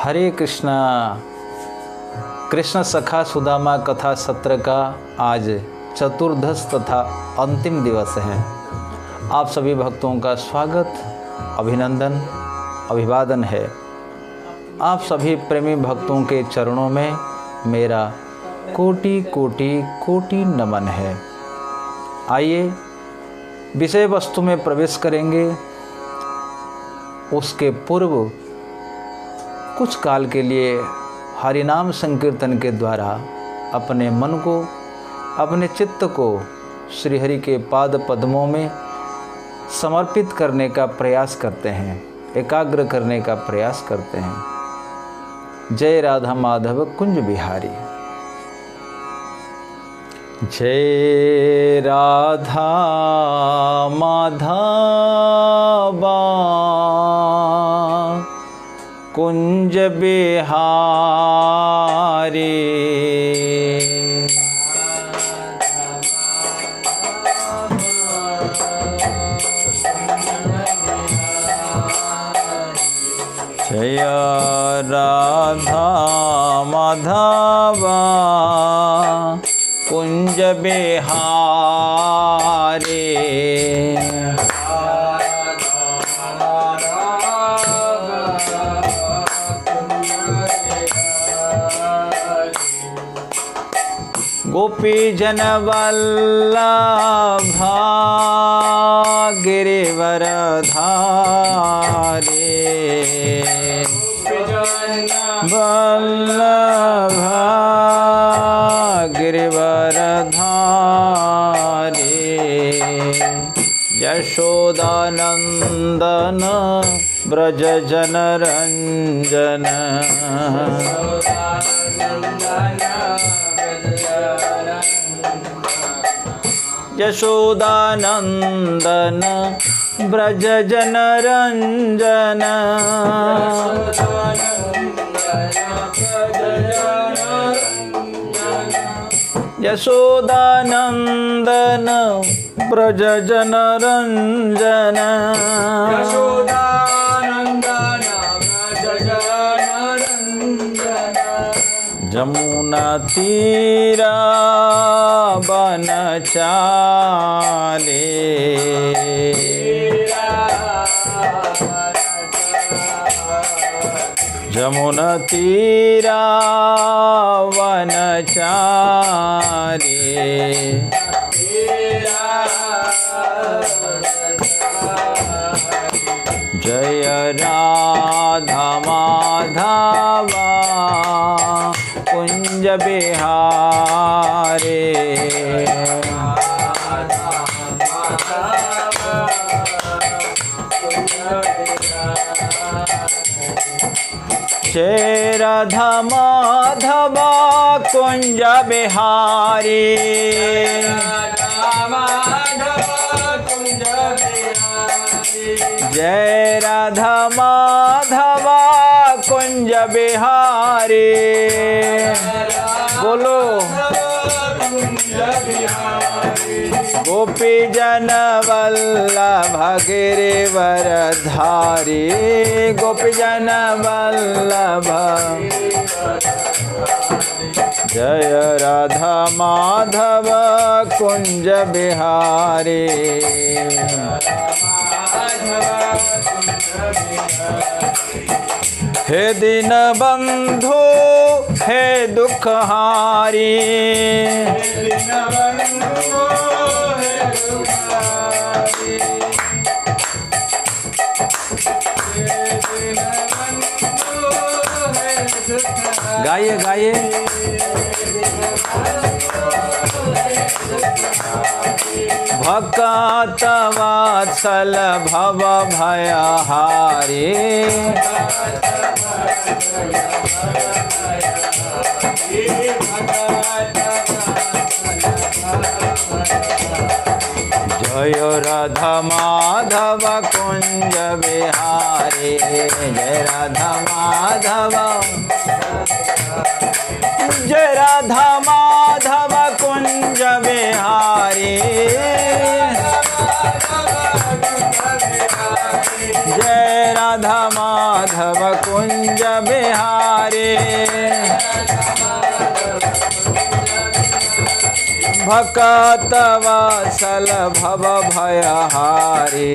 हरे कृष्णा। कृष्ण सखा सुदामा कथा सत्र का आज चतुर्दश तथा अंतिम दिवस है। आप सभी भक्तों का स्वागत, अभिनंदन, अभिवादन है। आप सभी प्रेमी भक्तों के चरणों में मेरा कोटि कोटि कोटि नमन है। आइए विषय वस्तु में प्रवेश करेंगे। उसके पूर्व कुछ काल के लिए हरिनाम संकीर्तन के द्वारा अपने मन को, अपने चित्त को श्री हरि के पाद पद्मों में समर्पित करने का प्रयास करते हैं, एकाग्र करने का प्रयास करते हैं। जय राधा माधव कुंज बिहारी। जय राधा माधवा कुंज बिहारी। जय राधा माधवा कुंज बिहारी। गोपी जन वल्लभा गिरिवर धारे। वल्लभा गिरिवर धारे। यशोदानंदन ब्रज जन रंजन। यशोदानंदन ब्रज जन रंजन। यशोदानंदन ब्रज जन रंजन। जमुना तीरा बनचाले। जमुना तीरा बनचाले। जय राधा माधवा कुंज बिहारी। जय राधा माधवा कुंज बिहारी। जय राधा माधवा कुंज बिहारी। बोलो गोपी जन वल्लभ गिरिवर धारी। गोपी जन वल्लभ। जय राधा माधव कुंज बिहारी। हे दीन बंधु हे दुखहारी। गाइए गाइए। भक्त वात्सल भव भयहारी। जय राधा माधव कुंज बिहारी। जय राधा माधव। जय राधा माधव कुंज बिहारी। जय राधा राधा माधव कुंज बिहारी भक्त वत्सल भव भयहारी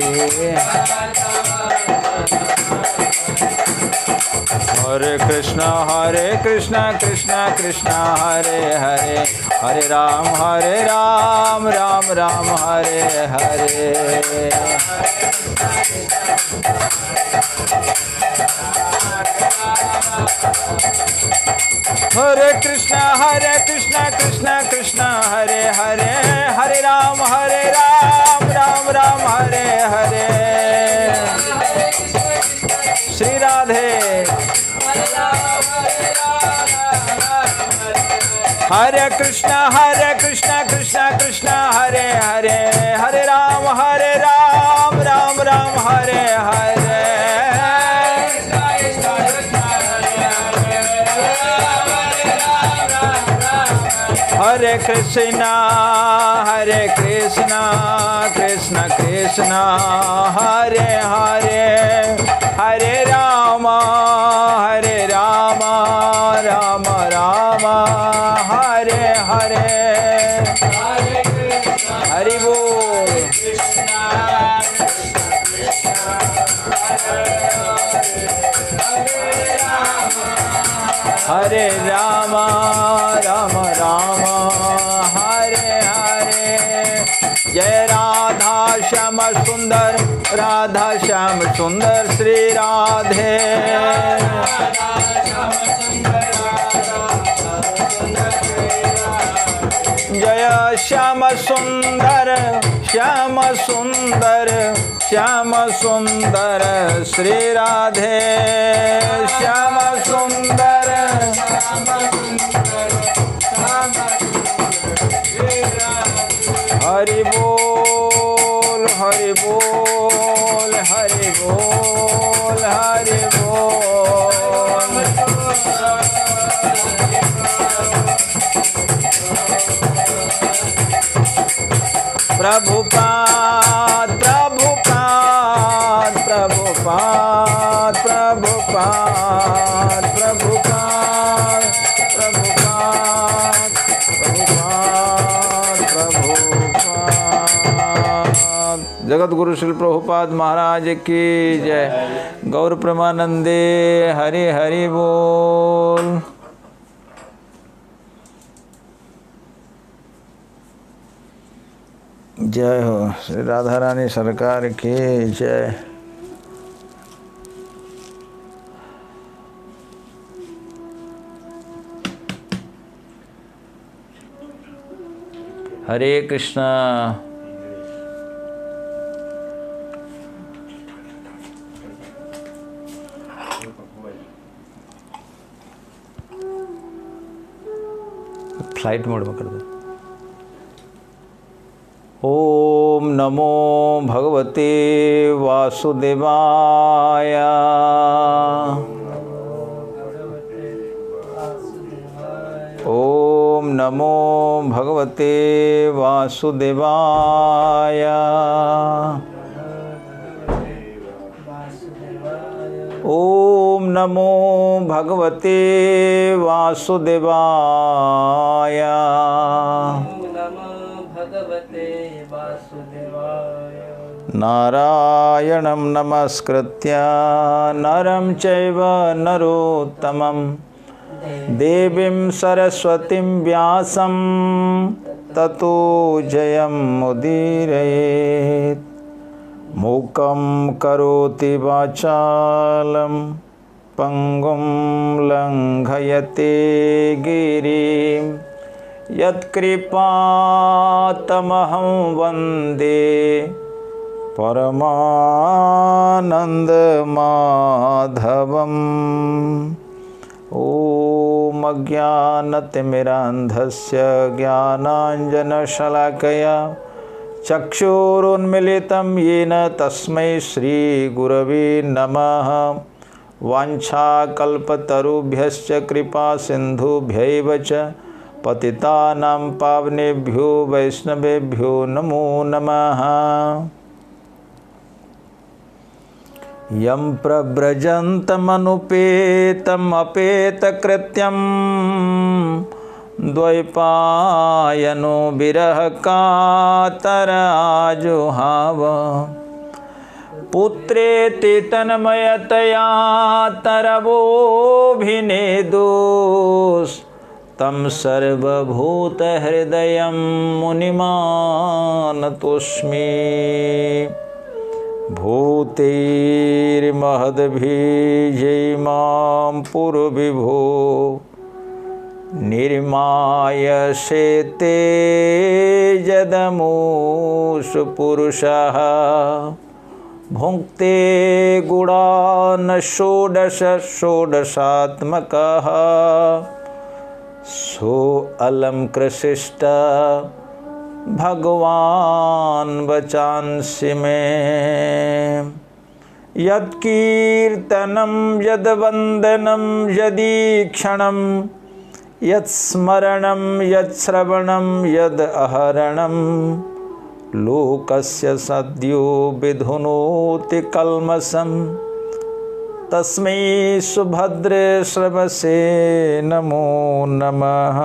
हरे कृष्ण कृष्ण कृष्ण हरे हरे हरे राम राम राम हरे हरे हरे कृष्ण कृष्ण कृष्ण हरे हरे हरे राम राम राम हरे हरे श्री राधे हरे कृष्ण कृष्ण कृष्ण हरे हरे हरे राम राम राम हरे हरे हरे कृष्ण कृष्ण कृष्ण हरे हरे हरे राम राम राम हरे हरे हरि बोल हरे राम राम हरे हरे जय राधा श्याम सुंदर श्री राधे जय श्याम सुंदर श्री राधे श्याम सुंदर हरि बोल हरि बोल हरि बोल हरि बोल प्रभुपाद प्रभुपाद प्रभुपाद प्रभुपाद प्रभुपाद प्रभुपाद प्रभुपाद प्रभुपाद जगत गुरु श्री प्रभुपाद महाराज की जय। गौर प्रेमानंदे हरि हरि बोल। जय हो श्री राधा रानी सरकार की जय। हरे कृष्णा। फ्लाइट मोड में कर दो। ओम नमो भगवते वासुदेवाय। ओम नमो भगवते वासुदेवाय। ओम नमो भगवते वासुदेवाय। नारायणं नमस्कृत्य नरं चैव नरोत्तमं देवीं सरस्वतीं व्यासं ततो जयमुदीरयेत्। मूकं करोति वाचालं पंगुं लंघयते गिरिं यत्कृपातमहं वन्दे परमानन्दमाधवम्। ॐ अज्ञानतिमिरान्धस्य ज्ञानाञ्जनशलाकया चक्षुरुन्मीलितं येन तस्मै श्रीगुरवे नमः। वाञ्छाकल्पतरुभ्यश्च कृपासिन्धुभ्यैव च पतितानां पावनेभ्यो वैष्णवेभ्यो नमो नमः। यं प्रव्रजन्तमनुपेतमपेतकृत्यं द्वैपायनो विरहकातराजुहाव पुत्रेति तन्मयतया तरवोऽभिनेदुस् तं सर्वभूतहृदयं मुनिमानतोऽस्मि। भूतैर्महद्भिर्यैमां पुरविभो निर्मायसेते यदमुषु पुरुषः भुङ्क्ते गुणान् षोडशात्मकः सोऽलं कृशिष्ट भगवान् वचांसि मे। यत्कीर्तनं यद्वन्दनं यदीक्षणं यत्स्मरणं यत्श्रवणं यदहरणं लोकस्य सद्यो विधुनोति कल्मषं तस्मै सुभद्रश्रवसे नमो नमः।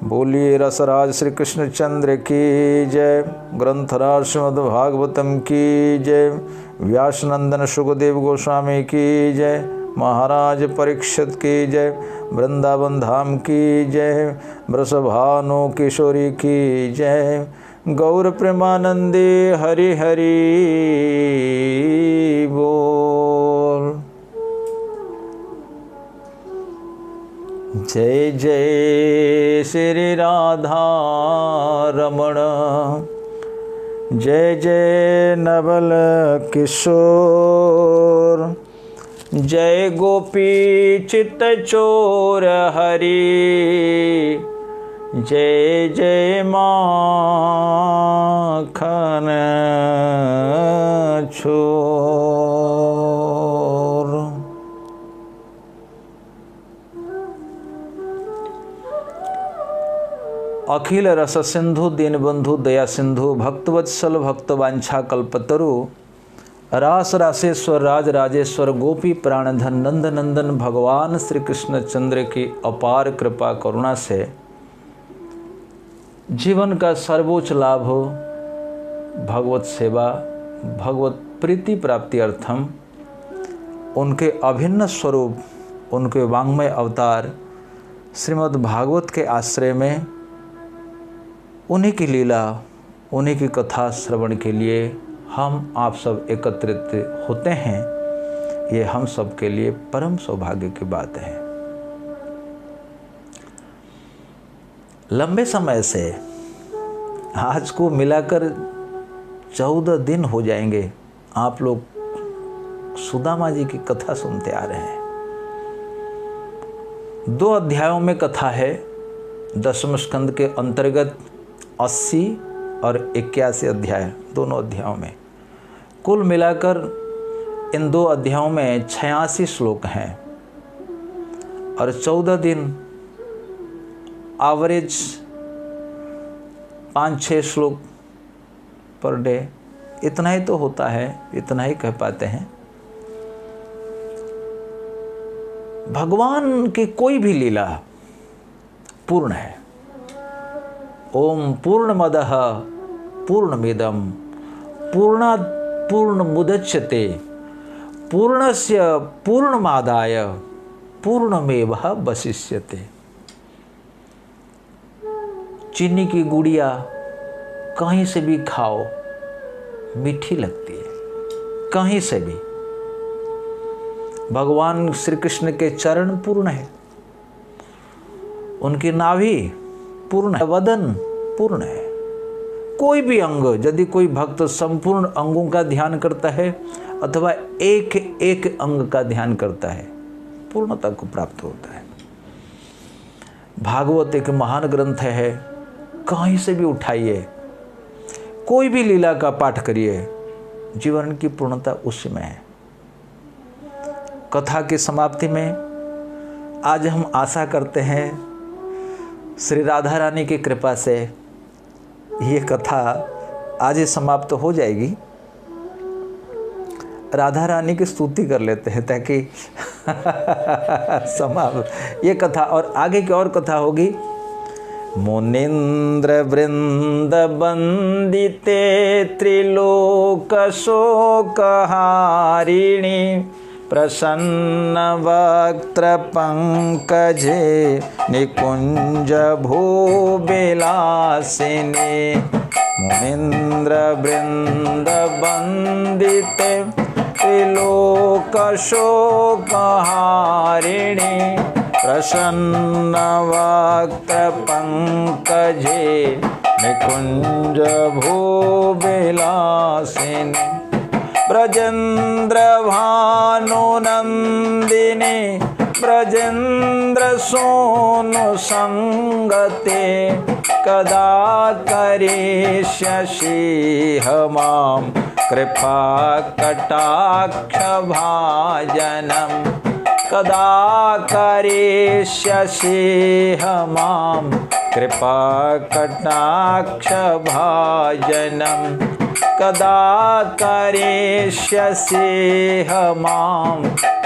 बोलिए रसराज श्री कृष्णचंद्र की जय। ग्रंथराज श्रीमद्भागवतम की जय। व्यासनंदन सुखदेव गोस्वामी की जय। महाराज परीक्षित की जय। वृंदावन धाम की जय। वृषभानु किशोरी की जय। गौर प्रेमानंदे हरि हरि बोल। जय जय श्री राधा रमण। जय जय नवल किशोर। जय गोपी चित्त चोर हरि। जय जय माखन छोर। अखिल रस सिंधु दीनबंधु दया सिंधु भक्तवत्सल भक्तवांछा कल्पतरु रास रासेश्वर राज राजेश्वर गोपी प्राणधन नंद नंदन भगवान श्री कृष्ण चंद्र की अपार कृपा करुणा से जीवन का सर्वोच्च लाभ भगवत सेवा भगवत प्रीति प्राप्ति अर्थम उनके अभिन्न स्वरूप उनके वांग्मय अवतार श्रीमद् भागवत के आश्रय में उन्हीं की लीला उन्हीं की कथा श्रवण के लिए हम आप सब एकत्रित होते हैं। ये हम सब के लिए परम सौभाग्य की बात है। लंबे समय से आज को मिलाकर 14 दिन हो जाएंगे आप लोग सुदामा जी की कथा सुनते आ रहे हैं। 2 अध्यायों में कथा है। 10वें स्कंद के अंतर्गत 80 और 81 अध्याय दोनों अध्यायों में कुल मिलाकर इन 2 अध्यायों में 86 श्लोक हैं और 14 दिन एवरेज 5-6 श्लोक पर डे, इतना ही तो होता है, इतना ही कह पाते हैं। भगवान की कोई भी लीला पूर्ण है। ओम पूर्णमदः पूर्णमिदं पूर्णात् पूर्णमुदच्यते पूर्णस्य पूर्णमादाय पूर्णमेवावशिष्यते। चीनी की गुड़िया कहीं से भी खाओ मीठी लगती है, कहीं से भी। भगवान श्री कृष्ण के चरण पूर्ण है, उनकी नाभि पूर्ण है, वदन पूर्ण है। कोई भी अंग, यदि कोई भक्त संपूर्ण अंगों का ध्यान करता है अथवा एक एक अंग का ध्यान करता है, पूर्णता को प्राप्त होता है। भागवत एक महान ग्रंथ है, कहीं से भी उठाइए, कोई भी लीला का पाठ करिए, जीवन की पूर्णता उसी में है। कथा की समाप्ति में आज हम आशा करते हैं श्री राधा रानी की कृपा से ये कथा आज ही समाप्त हो जाएगी। राधा रानी की स्तुति कर लेते हैं ताकि समाप्त ये कथा। और आगे की और कथा होगी। मुनीन्द्र वृंद बंदिते त्रिलोक शोकहारिणी प्रसन्न वक्त्र पंकजे निकुंज भूविलासिनी। मुनीन्द्र वृंद बंदिते त्रिलोक शोकहारिणी प्रसन्न वक्त्र पंकजे निकुंज भूविलासिनी। ब्रजेन्द्र भानुनंदिनी ब्रजेन्द्र सोनु संगते कदा करिष्यसि मां कृपा कटाक्ष भाजनम। कदा करिष्यसि मां कृपा कटाक्ष भाजनम। कदा करिष्यसि मां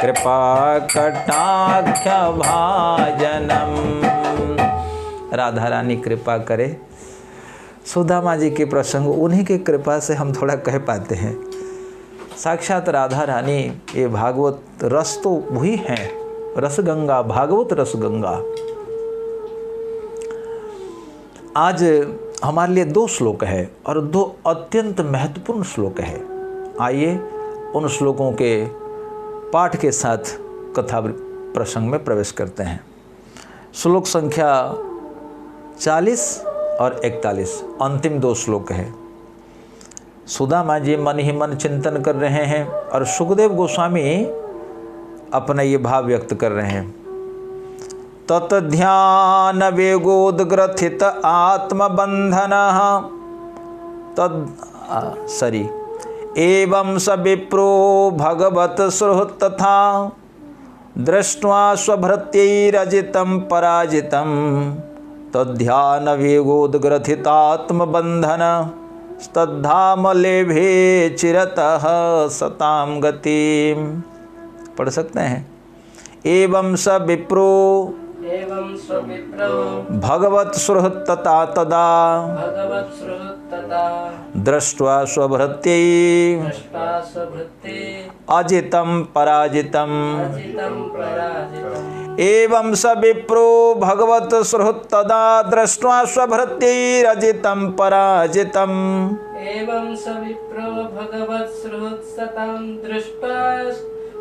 कृपा कटाक्ष भाजनम। राधा रानी कृपा करे। सुदामा जी के प्रसंग उन्हीं की कृपा से हम थोड़ा कह पाते हैं। साक्षात राधा रानी ये भागवत रस तो वही हैं, रसगंगा, भागवत रसगंगा। आज हमारे लिए 2 श्लोक है और 2 अत्यंत महत्वपूर्ण श्लोक है। आइए उन श्लोकों के पाठ के साथ कथा प्रसंग में प्रवेश करते हैं। श्लोक संख्या 40 और 41 अंतिम 2 श्लोक है। सुदामा जी मन ही मन चिंतन कर रहे हैं और सुखदेव गोस्वामी अपना ये भाव व्यक्त कर रहे हैं। तत् ध्यान वेगोदग्रथित आत्मबंधनः एवं स विप्रो भगवत सुहृत् तथा दृष्ट्वा स्वभृत्यैरजितं पराजितं। तद्ध्यान वेगोदग्रथितात्मबंधन तद्धाम लेभे चिरतः सतां गतिम्। पढ़ सकते हैं। एवं स विप्रो भगवत सुहृत् तदा दृष्ट्वा स्वभृत्यै अजितं पराजितं। एवं स विप्रो भगवत सुहृत् तदा दृष्ट्वा स्वभृत्यैरजितं पराजितं। एवं स विप्रो भगवत् सुहृत् सतां दृष्ट्वा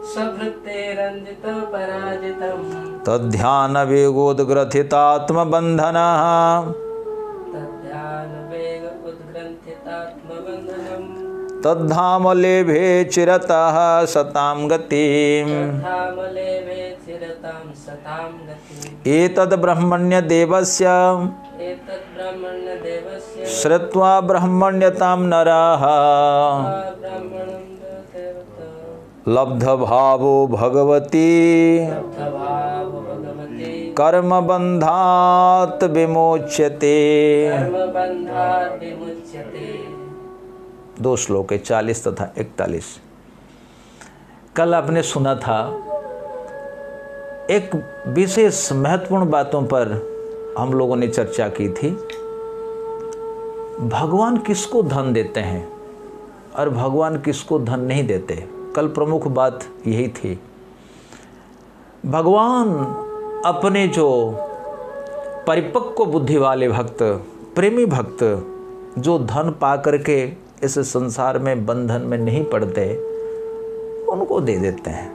स्वभृत्यैरजितं पराजितं। तद्ध्यान वेगोदग्रथितात्मबन्धनः तद्धाम लेभे चिरतः सतां गतिम्। एतद् ब्रह्मण्यदेवस्य श्रुत्वा ब्रह्मण्यतां नराः लब्धभावो भगवती कर्मबन्धात् विमोच्यते। 2 श्लोक है 40 तथा 41। कल आपने सुना था एक विशेष महत्वपूर्ण बातों पर हम लोगों ने चर्चा की थी। भगवान किसको धन देते हैं और भगवान किसको धन नहीं देते। कल प्रमुख बात यही थी। भगवान अपने जो परिपक्व बुद्धि वाले भक्त, प्रेमी भक्त जो धन पा करके इस संसार में बंधन में नहीं पड़ते, उनको दे देते हैं।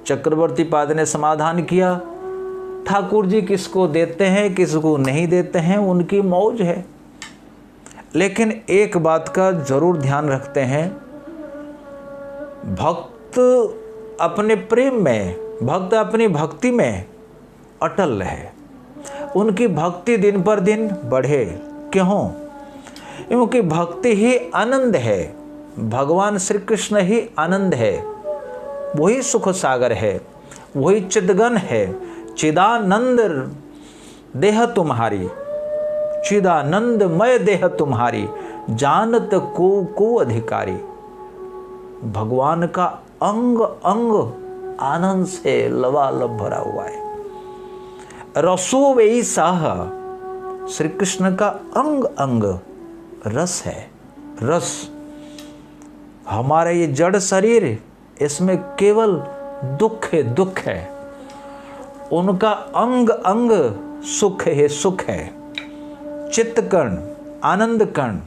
चक्रवर्ती पाद ने समाधान किया, ठाकुर जी किसको देते हैं किसको नहीं देते हैं उनकी मौज है। लेकिन एक बात का जरूर ध्यान रखते हैं, भक्त अपने प्रेम में, भक्त अपनी भक्ति में अटल रहे, उनकी भक्ति दिन पर दिन बढ़े। क्यों? क्योंकि भक्ति ही आनंद है। भगवान श्री कृष्ण ही आनंद है, वही सुख सागर है, वही चिदगन है। चिदानंद देह तुम्हारी, चिदानंदमय देह तुम्हारी, जानत को अधिकारी। भगवान का अंग अंग आनंद से लबालब भरा हुआ है। रसो वे साह, श्री कृष्ण का अंग अंग रस है। रस, हमारा ये जड़ शरीर, इसमें केवल दुख है, दुख है। उनका अंग अंग सुख है, सुख है। चित्त कण, आनंद कण,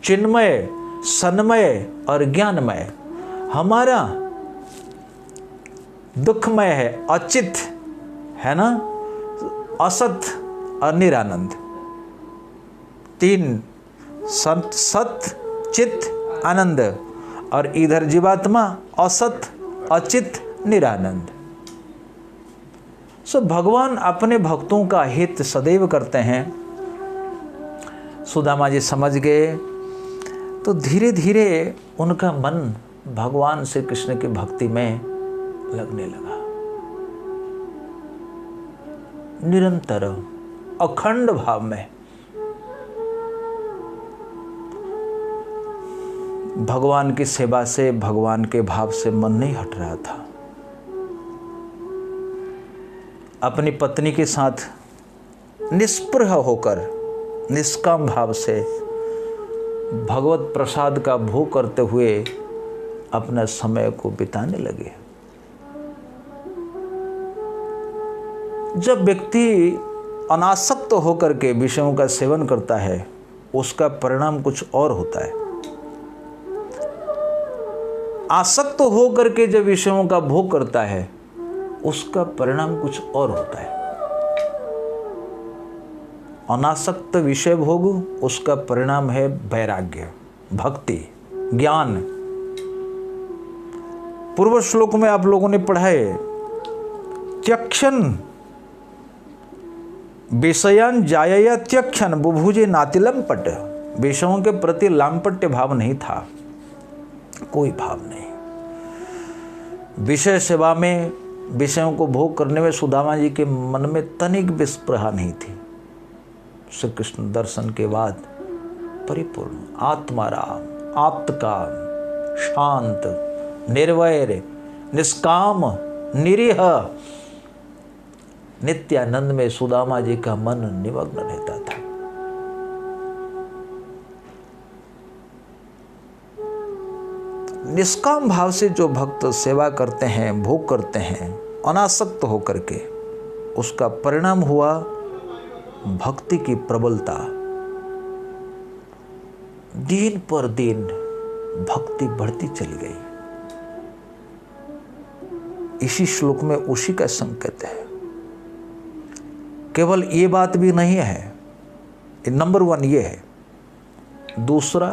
चिन्मय, सन्मय और ज्ञानमय। हमारा दुखमय है, अचित है ना, असत और निरानंद। तीन, सत सत चित आनंद, और इधर जीवात्मा असत अचित निरानंद। सो भगवान अपने भक्तों का हित सदैव करते हैं। सुदामा जी समझ गए तो धीरे धीरे उनका मन भगवान श्री कृष्ण की भक्ति में लगने लगा। निरंतर अखंड भाव में भगवान की सेवा से, भगवान के भाव से मन नहीं हट रहा था। अपनी पत्नी के साथ निष्पृह होकर, निष्काम भाव से भगवत प्रसाद का भोग करते हुए अपना समय को बिताने लगे। जब व्यक्ति अनासक्त होकर के विषयों का सेवन करता है, उसका परिणाम कुछ और होता है। आसक्त होकर के जब विषयों का भोग करता है, उसका परिणाम कुछ और होता है। अनासक्त विषय भोग, उसका परिणाम है वैराग्य, भक्ति, ज्ञान। पूर्व श्लोक में आप लोगों ने पढ़ा है, त्यक्षण विषयान जायया त्यक्षण बुभुजे नातिलम पट। विषयों के प्रति लामपट्य भाव नहीं था, कोई भाव नहीं। विषय सेवा में, विषयों को भोग करने में सुदामा जी के मन में तनिक भी स्पृहा नहीं थी। श्री कृष्ण दर्शन के बाद परिपूर्ण आत्माराम, आप्तकाम, शांत, निर्वैर, निष्काम, निरीह, नित्यानंद में सुदामा जी का मन निमग्न रहता था। निष्काम भाव से जो भक्त सेवा करते हैं, भोग करते हैं, अनासक्त होकर के, उसका परिणाम हुआ भक्ति की प्रबलता। दिन पर दिन भक्ति बढ़ती चली गई। इसी श्लोक में उसी का संकेत है। केवल ये बात भी नहीं है, नंबर 1 ये है। दूसरा,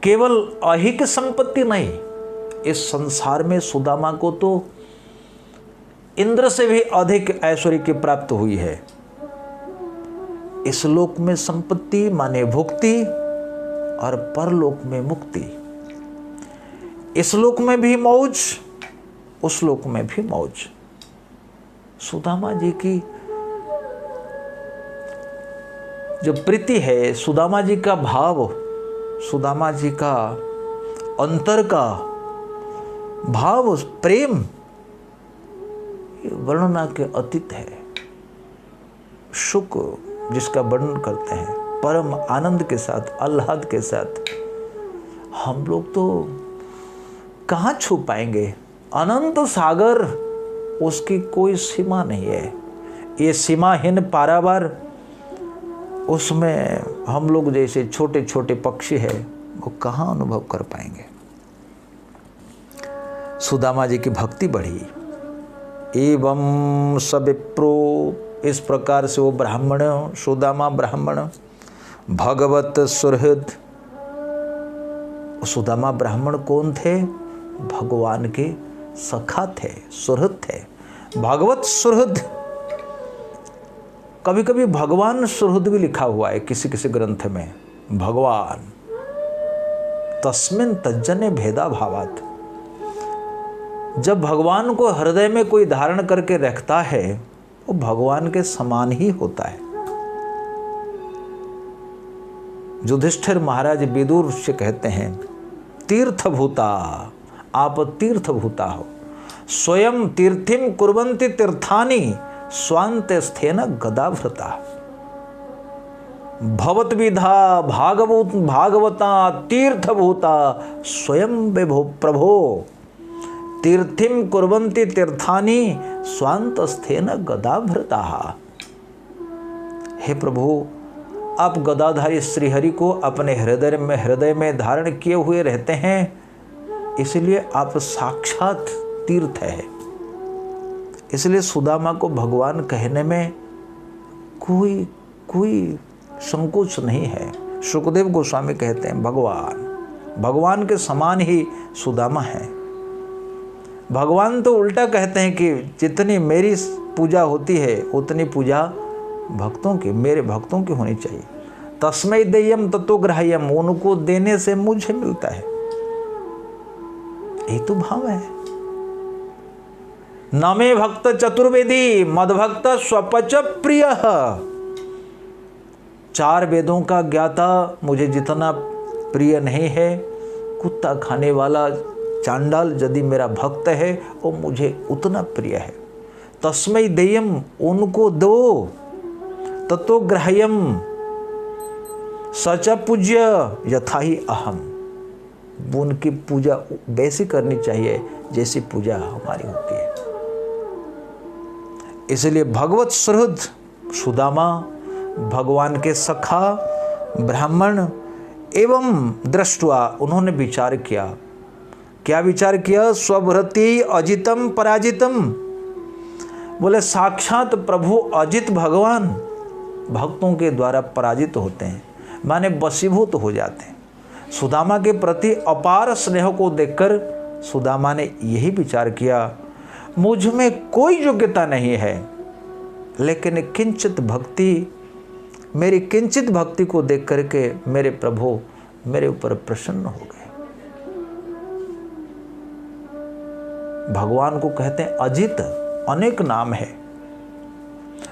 केवल ऐहिक संपत्ति नहीं, इस संसार में सुदामा को तो इंद्र से भी अधिक ऐश्वर्य की प्राप्त हुई है। इस लोक में संपत्ति माने भुक्ति और परलोक में मुक्ति। इस लोक में भी मौज, उस लोक में भी मौज। सुदामा जी की जो प्रीति है, सुदामा जी का भाव, सुदामा जी का अंतर का भाव, प्रेम, वर्णना के अतीत है। सुख जिसका वर्णन करते हैं, परम आनंद के साथ, आह्लाद के साथ, हम लोग तो कहाँ छू पाएंगे। अनंत सागर, उसकी कोई सीमा नहीं है। ये सीमाहीन पारावार, उसमें हम लोग जैसे छोटे छोटे पक्षी है, वो कहाँ अनुभव कर पाएंगे। सुदामा जी की भक्ति बढ़ी। एवं सविप्रो, इस प्रकार से वो ब्राह्मण, सुदामा ब्राह्मण, भगवत सुहृद। सुदामा ब्राह्मण कौन थे? भगवान के सखा थे, सुहृद थे, भगवत सुहृद। कभी कभी भगवान सुहृद भी लिखा हुआ है किसी किसी ग्रंथ में। भगवान तस्मिन् तज्जने भेदा भावात्। जब भगवान को हृदय में कोई धारण करके रखता है, वो भगवान के समान ही होता है। युधिष्ठिर महाराज विदुर से कहते हैं, तीर्थभूता, आप तीर्थभूता हो। स्वयं तीर्थिम कुर्वन्ति तीर्थानि स्वान्ते स्थेन गदाभृता। भवद्विधा भागवता तीर्थभूता स्वयं विभो प्रभो तीर्थिम कुर्वन्ति तीर्थानि स्वान्त स्थेन गदाभृता। हे प्रभु, आप गदाधारी श्रीहरि को अपने हृदय में धारण किए हुए रहते हैं, इसलिए आप साक्षात तीर्थ है। इसलिए सुदामा को भगवान कहने में कोई संकोच नहीं है। सुखदेव गोस्वामी कहते हैं भगवान के समान ही सुदामा है। भगवान तो उल्टा कहते हैं कि जितनी मेरी पूजा होती है उतनी पूजा भक्तों की, मेरे भक्तों की होनी चाहिए। तस्मै देयम ततो ग्राह्यम, उनको देने से मुझे मिलता है, ये तो भाव है। न मे भक्त चतुर्वेदी मद्भक्त स्वपच प्रिय। 4 वेदों का ज्ञाता मुझे जितना प्रिय नहीं है, कुत्ता खाने वाला चांडाल यदि मेरा भक्त है वो मुझे उतना प्रिय है। तस्मै देयम, उनको दो, ततो ग्राह्यम सच पूज्य यथा ही अहम, उनकी पूजा वैसी करनी चाहिए जैसी पूजा हमारी होती है। इसलिए भगवत सुहृद सुदामा भगवान के सखा ब्राह्मण एवं दृष्टवा उन्होंने विचार किया। क्या विचार किया? स्वभृति अजितम पराजितम, बोले साक्षात प्रभु अजित भगवान भक्तों के द्वारा पराजित होते हैं, माने वशीभूत हो जाते हैं। सुदामा के प्रति अपार स्नेह को देखकर सुदामा ने यही विचार किया, मुझ में कोई योग्यता नहीं है, लेकिन किंचित भक्ति, मेरी किंचित भक्ति को देख करके मेरे प्रभु मेरे ऊपर प्रसन्न हो गए। भगवान को कहते हैं अजित, अनेक नाम है।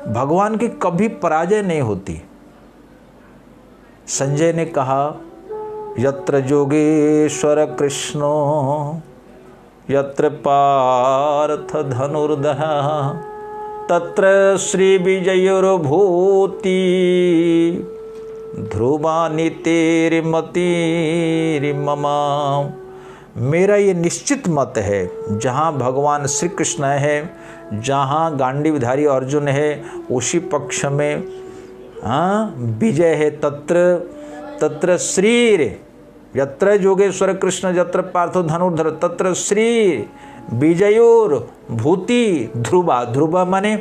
भगवान की कभी पराजय नहीं होती। संजय ने कहा, यत्र जोगेश्वर कृष्णो यत्र पार्थ धनुर्धर तत्र श्री विजयोर्भूति ध्रुवानि तेरिमतिरिममा। मेरा ये निश्चित मत है, जहाँ भगवान श्री कृष्ण है, जहाँ गांडीवधारी अर्जुन है, उसी पक्ष में विजय है। तत्र श्रीर, यत्र जोगेश्वर कृष्ण यत्र पार्थो धनुर्धर तत्र श्री विजयोर भूति ध्रुवा। ध्रुवा माने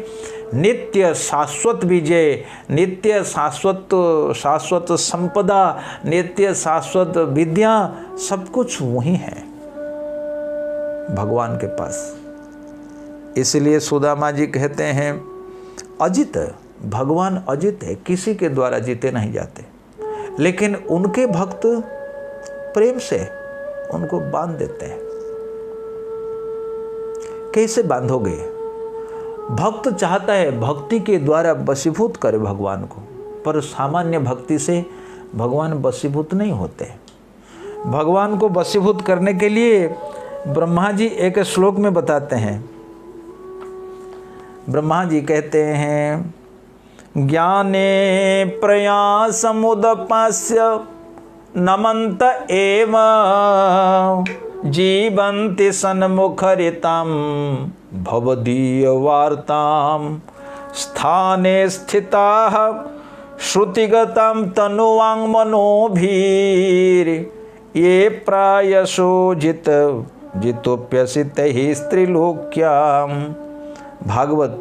नित्य शाश्वत विजय, नित्य शाश्वत संपदा, नित्य शाश्वत विद्या, सब कुछ वही है भगवान के पास। इसलिए सुदामा जी कहते हैं अजित, भगवान अजित है, किसी के द्वारा जीते नहीं जाते, लेकिन उनके भक्त प्रेम से उनको बांध देते हैं। कैसे बांधोगे? भक्त चाहता है भक्ति के द्वारा वशीभूत करे भगवान को, पर सामान्य भक्ति से भगवान वशीभूत नहीं होते। भगवान को वशीभूत करने के लिए ब्रह्मा जी एक श्लोक में बताते हैं। ब्रह्मा जी कहते हैं, ज्ञाने प्रयासमुदपास्य नमन्त एव जीवन्ति सन्मुखरितां भवदीय वार्तां स्थाने स्थिताः श्रुतिगतां तनुवां मनोभीर ये प्रायशो जितोप्यसितैः स्त्रीलोक्यां। भागवत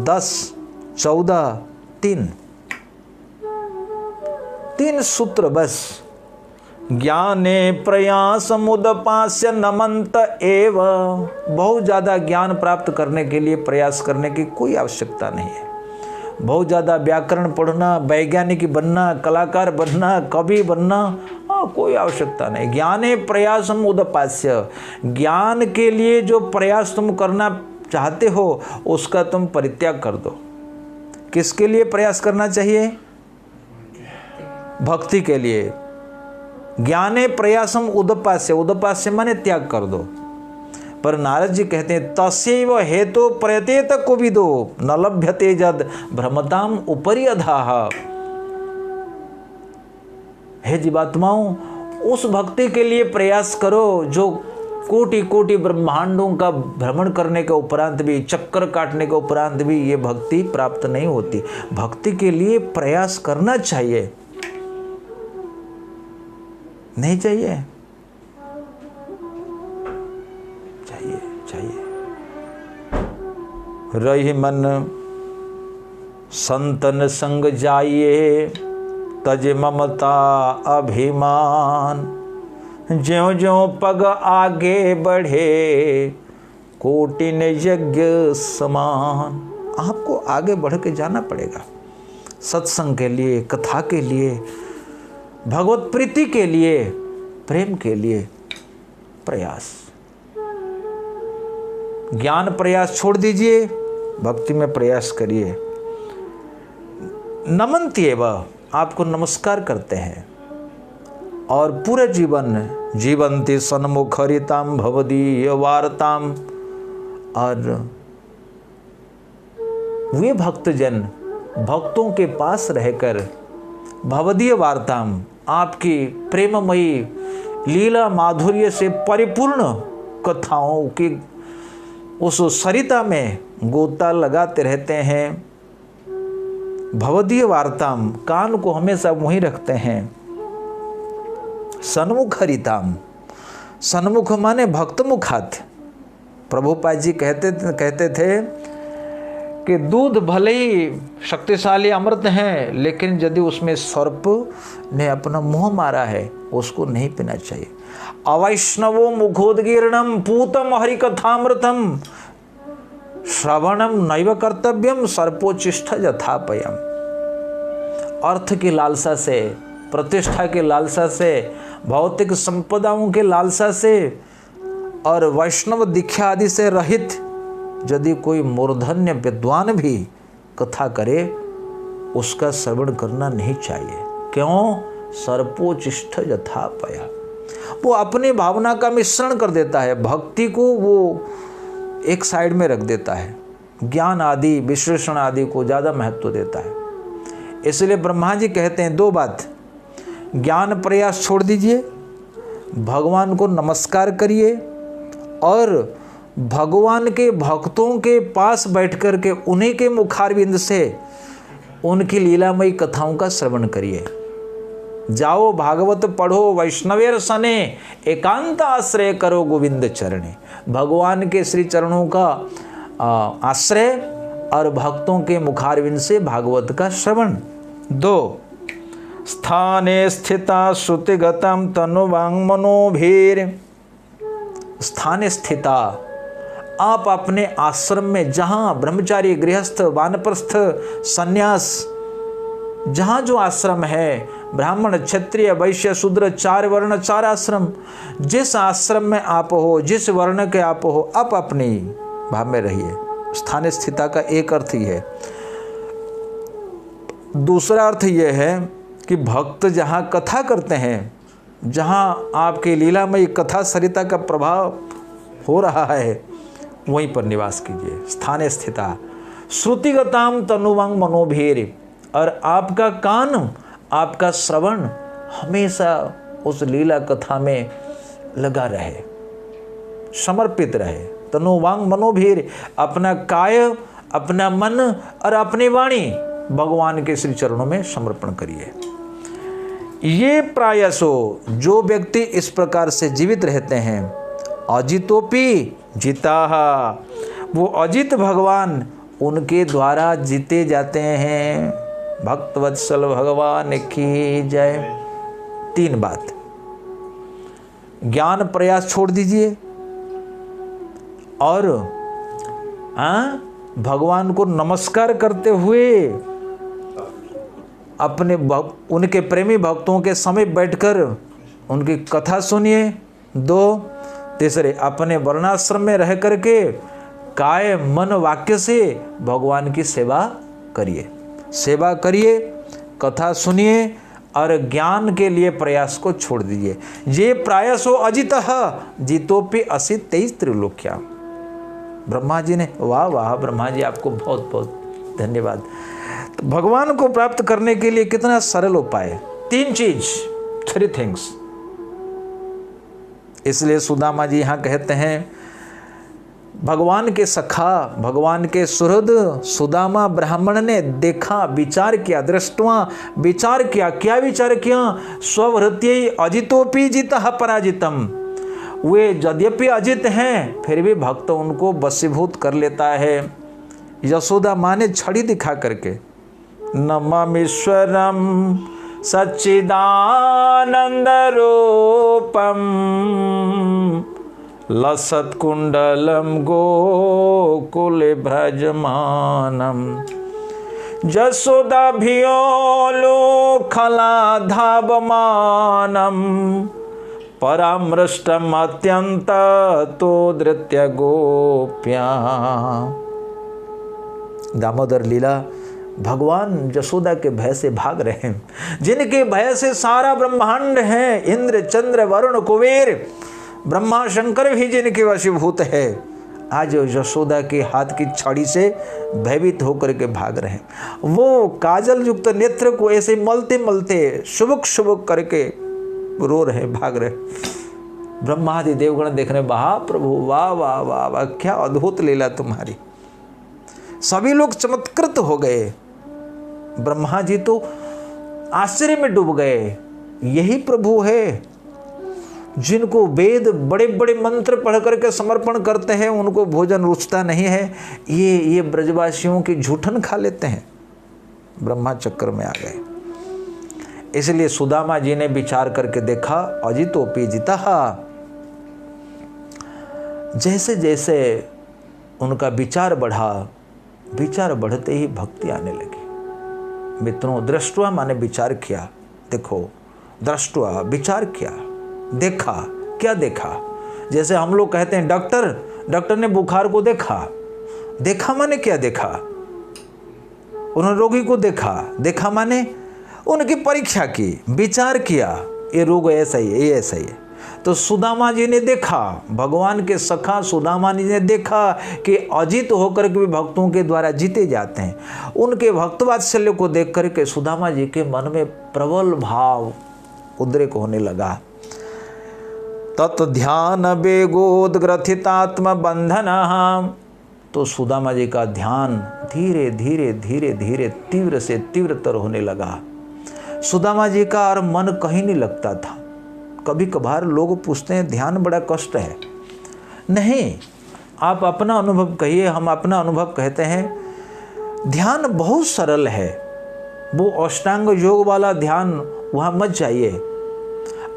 10:14-3 सूत्र बस। ज्ञाने प्रयासमुदपास्य नमन्त एव, बहुत ज़्यादा ज्ञान प्राप्त करने के लिए प्रयास करने की कोई आवश्यकता नहीं है। बहुत ज़्यादा व्याकरण पढ़ना, वैज्ञानिक बनना, कलाकार बनना, कवि बनना, कोई आवश्यकता नहीं। ज्ञाने प्रयासमुदपास्य, ज्ञान के लिए जो प्रयास तुम करना चाहते हो उसका तुम परित्याग कर दो। किसके लिए प्रयास करना चाहिए? भक्ति के लिए। ज्ञाने प्रयासम उदपास्य, उदपास्य माने त्याग कर दो। पर नारद जी कहते हैं तस्यैव हेतु प्रयतेत कोविदो न लभ्यते जद भ्रमताम उपरि अधाः। हे जीवात्माओं, उस भक्ति के लिए प्रयास करो जो कोटि कोटि ब्रह्मांडों का भ्रमण करने के उपरांत भी, चक्कर काटने के उपरांत भी ये भक्ति प्राप्त नहीं होती। भक्ति के लिए प्रयास करना चाहिए, नहीं चाहिए? चाहिए, चाहिए। रही मन संतन संग जाइए, तज ममता अभिमान। ज्यों ज्यों पग आगे बढ़े, कोटिन यज्ञ समान। आपको आगे बढ़ के जाना पड़ेगा, सत्संग के लिए, कथा के लिए, भगवत प्रीति के लिए, प्रेम के लिए प्रयास। ज्ञान प्रयास छोड़ दीजिए, भक्ति में प्रयास करिए। नमन्त्येव, आपको नमस्कार करते हैं। और पूरे जीवन जीवंती सन्मुख हरिताम भवदीय वार्ताम। और वे भक्तजन भक्तों के पास रहकर भवदीय वार्ताम, आपकी प्रेममयी लीला माधुर्य से परिपूर्ण कथाओं की उस सरिता में गोता लगाते रहते हैं। भवदीय वार्ताम, कान को हमेशा वहीं रखते हैं। सन्मुख हरिताम, सन्मुख माने भक्त मुखात। प्रभुपाद जी कहते थे कि दूध भले ही शक्तिशाली अमृत है, लेकिन यदि उसमें सर्प ने अपना मुंह मारा है उसको नहीं पीना चाहिए। अवैष्णवो मुखोदगीर्णम पूतम हरिकथामृतम श्रवणम नैव कर्तव्यम सर्पोचिष्ठ यथापयम। अर्थ की लालसा से, प्रतिष्ठा की लालसा से, भौतिक संपदाओं के लालसा से और वैष्णव दीक्षा आदि से रहित यदि कोई मूर्धन्य विद्वान भी कथा करे, उसका श्रवण करना नहीं चाहिए। क्यों? सर्पोचिष्ठ यथापया। वो अपनी भावना का मिश्रण कर देता है, भक्ति को वो एक साइड में रख देता है, ज्ञान आदि विश्लेषण आदि को ज़्यादा महत्व देता है। इसलिए ब्रह्मा जी कहते हैं दो बात, ज्ञान प्रयास छोड़ दीजिए, भगवान को नमस्कार करिए और भगवान के भक्तों के पास बैठ कर के उन्हीं के मुखारविंद से उनकी लीलामयी कथाओं का श्रवण करिए। जाओ भागवत पढ़ो वैष्णवेर सने, एकांत आश्रय करो गोविंद चरणे। भगवान के श्री चरणों का आश्रय और भक्तों के मुखारविंद से भागवत का श्रवण। दो, स्थाने स्थिता श्रुतिगतम तनुवांग मनोभीर। स्थाने स्थिता, आप अपने आश्रम में जहाँ ब्रह्मचारी, गृहस्थ, वानप्रस्थ, सन्यास, जहाँ जो आश्रम है, ब्राह्मण, क्षत्रिय, वैश्य, शूद्र, 4 वर्ण 4 आश्रम, जिस आश्रम में आप हो, जिस वर्ण के आप हो, आप अपनी भाव में रहिए। स्थाने स्थिता का एक अर्थ ही है। दूसरा अर्थ यह है कि भक्त जहाँ कथा करते हैं, जहाँ आपके लीलामयी कथा सरिता का प्रभाव हो रहा है, वहीं पर निवास कीजिए। स्थाने स्थिता श्रुतिगताम तनुवांग मनोभीर। और आपका कान, आपका श्रवण हमेशा उस लीला कथा में लगा रहे, समर्पित रहे। तनुवांग मनोभीर, अपना काय, अपना मन और अपनी वाणी भगवान के श्री चरणों में समर्पण करिए। ये प्रायसो, जो व्यक्ति इस प्रकार से जीवित रहते हैं, अजितोपि जिताः, वो अजित भगवान उनके द्वारा जीते जाते हैं। भक्तवत्सल भगवान की जय। 3 बात, ज्ञान प्रयास छोड़ दीजिए और भगवान को नमस्कार करते हुए अपने उनके प्रेमी भक्तों के समीप बैठकर उनकी कथा सुनिए। 2, तीसरे, अपने वर्णाश्रम में रह करके काय मन वाक्य से भगवान की सेवा करिए। सेवा करिए, कथा सुनिए और ज्ञान के लिए प्रयास को छोड़ दीजिए। ये प्रायसो अजितः जितोपि असि 23 त्रिलोक्या। ब्रह्मा जी ने, वाह वाह ब्रह्मा जी, आपको बहुत बहुत धन्यवाद। तो भगवान को प्राप्त करने के लिए कितना सरल उपाय, 3 चीज, 3 थिंग्स। इसलिए सुदामा जी यहाँ कहते हैं, भगवान के सखा, भगवान के सुहृद सुदामा ब्राह्मण ने देखा, विचार किया, दृष्टवा विचार किया। क्या विचार किया? स्ववृत्ति अजितोपि जितः पराजितम। वे यद्यपि अजित हैं फिर भी भक्त उनको वशीभूत कर लेता है। यशोदा माँ ने छड़ी दिखा करके, नममीश्वरम सच्चिदानंद रूपम लसत्कुंडलम गोकुले भ्रजमानम जसोदाभियोलो खलाधावमानम परामृष्टम अत्यंत तो धृत्य गोप्या। दामोदर लीला, भगवान यशोदा के भय से भाग रहे हैं, जिनके भय से सारा ब्रह्मांड है, इंद्र चंद्र वरुण कुबेर ब्रह्मा शंकर भी जिनके वशीभूत है, आज यशोदा के हाथ की छड़ी से भयभीत होकर के भाग रहे हैं। वो काजल युक्त नेत्र को ऐसे मलते मलते शुभुक शुभुक करके रो रहे, भाग रहे। ब्रह्मादि देवगण देख रहे, वाह प्रभु, वाह वाह वाह वाह, क्या अद्भुत लीला तुम्हारी। सभी लोग चमत्कृत हो गए। ब्रह्मा जी तो आश्चर्य में डूब गए। यही प्रभु है जिनको वेद बड़े बड़े मंत्र पढ़ करके समर्पण करते हैं, उनको भोजन रुचता नहीं है, ये ब्रजवासियों की झूठन खा लेते हैं। ब्रह्मा चक्कर में आ गए। इसलिए सुदामा जी ने विचार करके देखा, अजितोपि जितः। जैसे जैसे उनका विचार बढ़ा, विचार बढ़ते ही भक्ति आने लगी। मित्रों, दृष्टवा माने विचार किया। देखो, दृष्टवा विचार किया, देखा। क्या देखा? जैसे हम लोग कहते हैं डॉक्टर ने बुखार को देखा। देखा माने क्या देखा? उन्होंने रोगी को देखा माने उनकी परीक्षा की, विचार किया, ये रोग ऐसा ही है, ये ऐसा ही है। तो सुदामा जी ने देखा, भगवान के सखा सुदामा जी ने देखा कि अजित होकर के भी भक्तों के द्वारा जीते जाते हैं। उनके भक्त वात्सल्य को देख करके सुदामा जी के मन में प्रबल भाव उद्रेक होने लगा। तत् ध्यान वेगोदग्रथितात्म बंधन। तो सुदामा जी का ध्यान धीरे धीरे धीरे धीरे तीव्र से तीव्रतर होने लगा। सुदामा जी का और मन कहीं नहीं लगता था। कभी कभार लोग पूछते हैं ध्यान बड़ा कष्ट है। नहीं, आप अपना अनुभव कहिए, हम अपना अनुभव कहते हैं। ध्यान बहुत सरल है। वो अष्टांग योग वाला ध्यान वहाँ मत जाइए।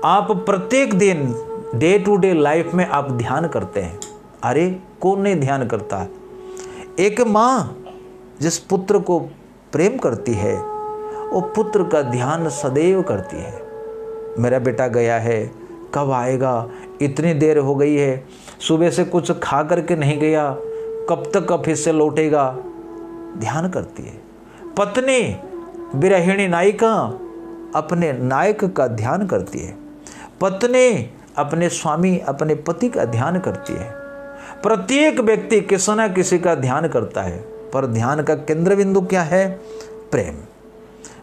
आप प्रत्येक दिन डे टू डे लाइफ में आप ध्यान करते हैं। अरे कौन नहीं ध्यान करता? एक माँ जिस पुत्र को प्रेम करती है, वो पुत्र का ध्यान सदैव करती है। मेरा बेटा गया है, कब आएगा? इतनी देर हो गई है, सुबह से कुछ खा करके नहीं गया, कब तक ऑफिस से लौटेगा? ध्यान करती है। पत्नी विरहिणी नायिका अपने नायक का ध्यान करती है। पत्नी अपने स्वामी, अपने पति का ध्यान करती है। प्रत्येक व्यक्ति किसी न किसी का ध्यान करता है, पर ध्यान का केंद्र बिंदु क्या है? प्रेम।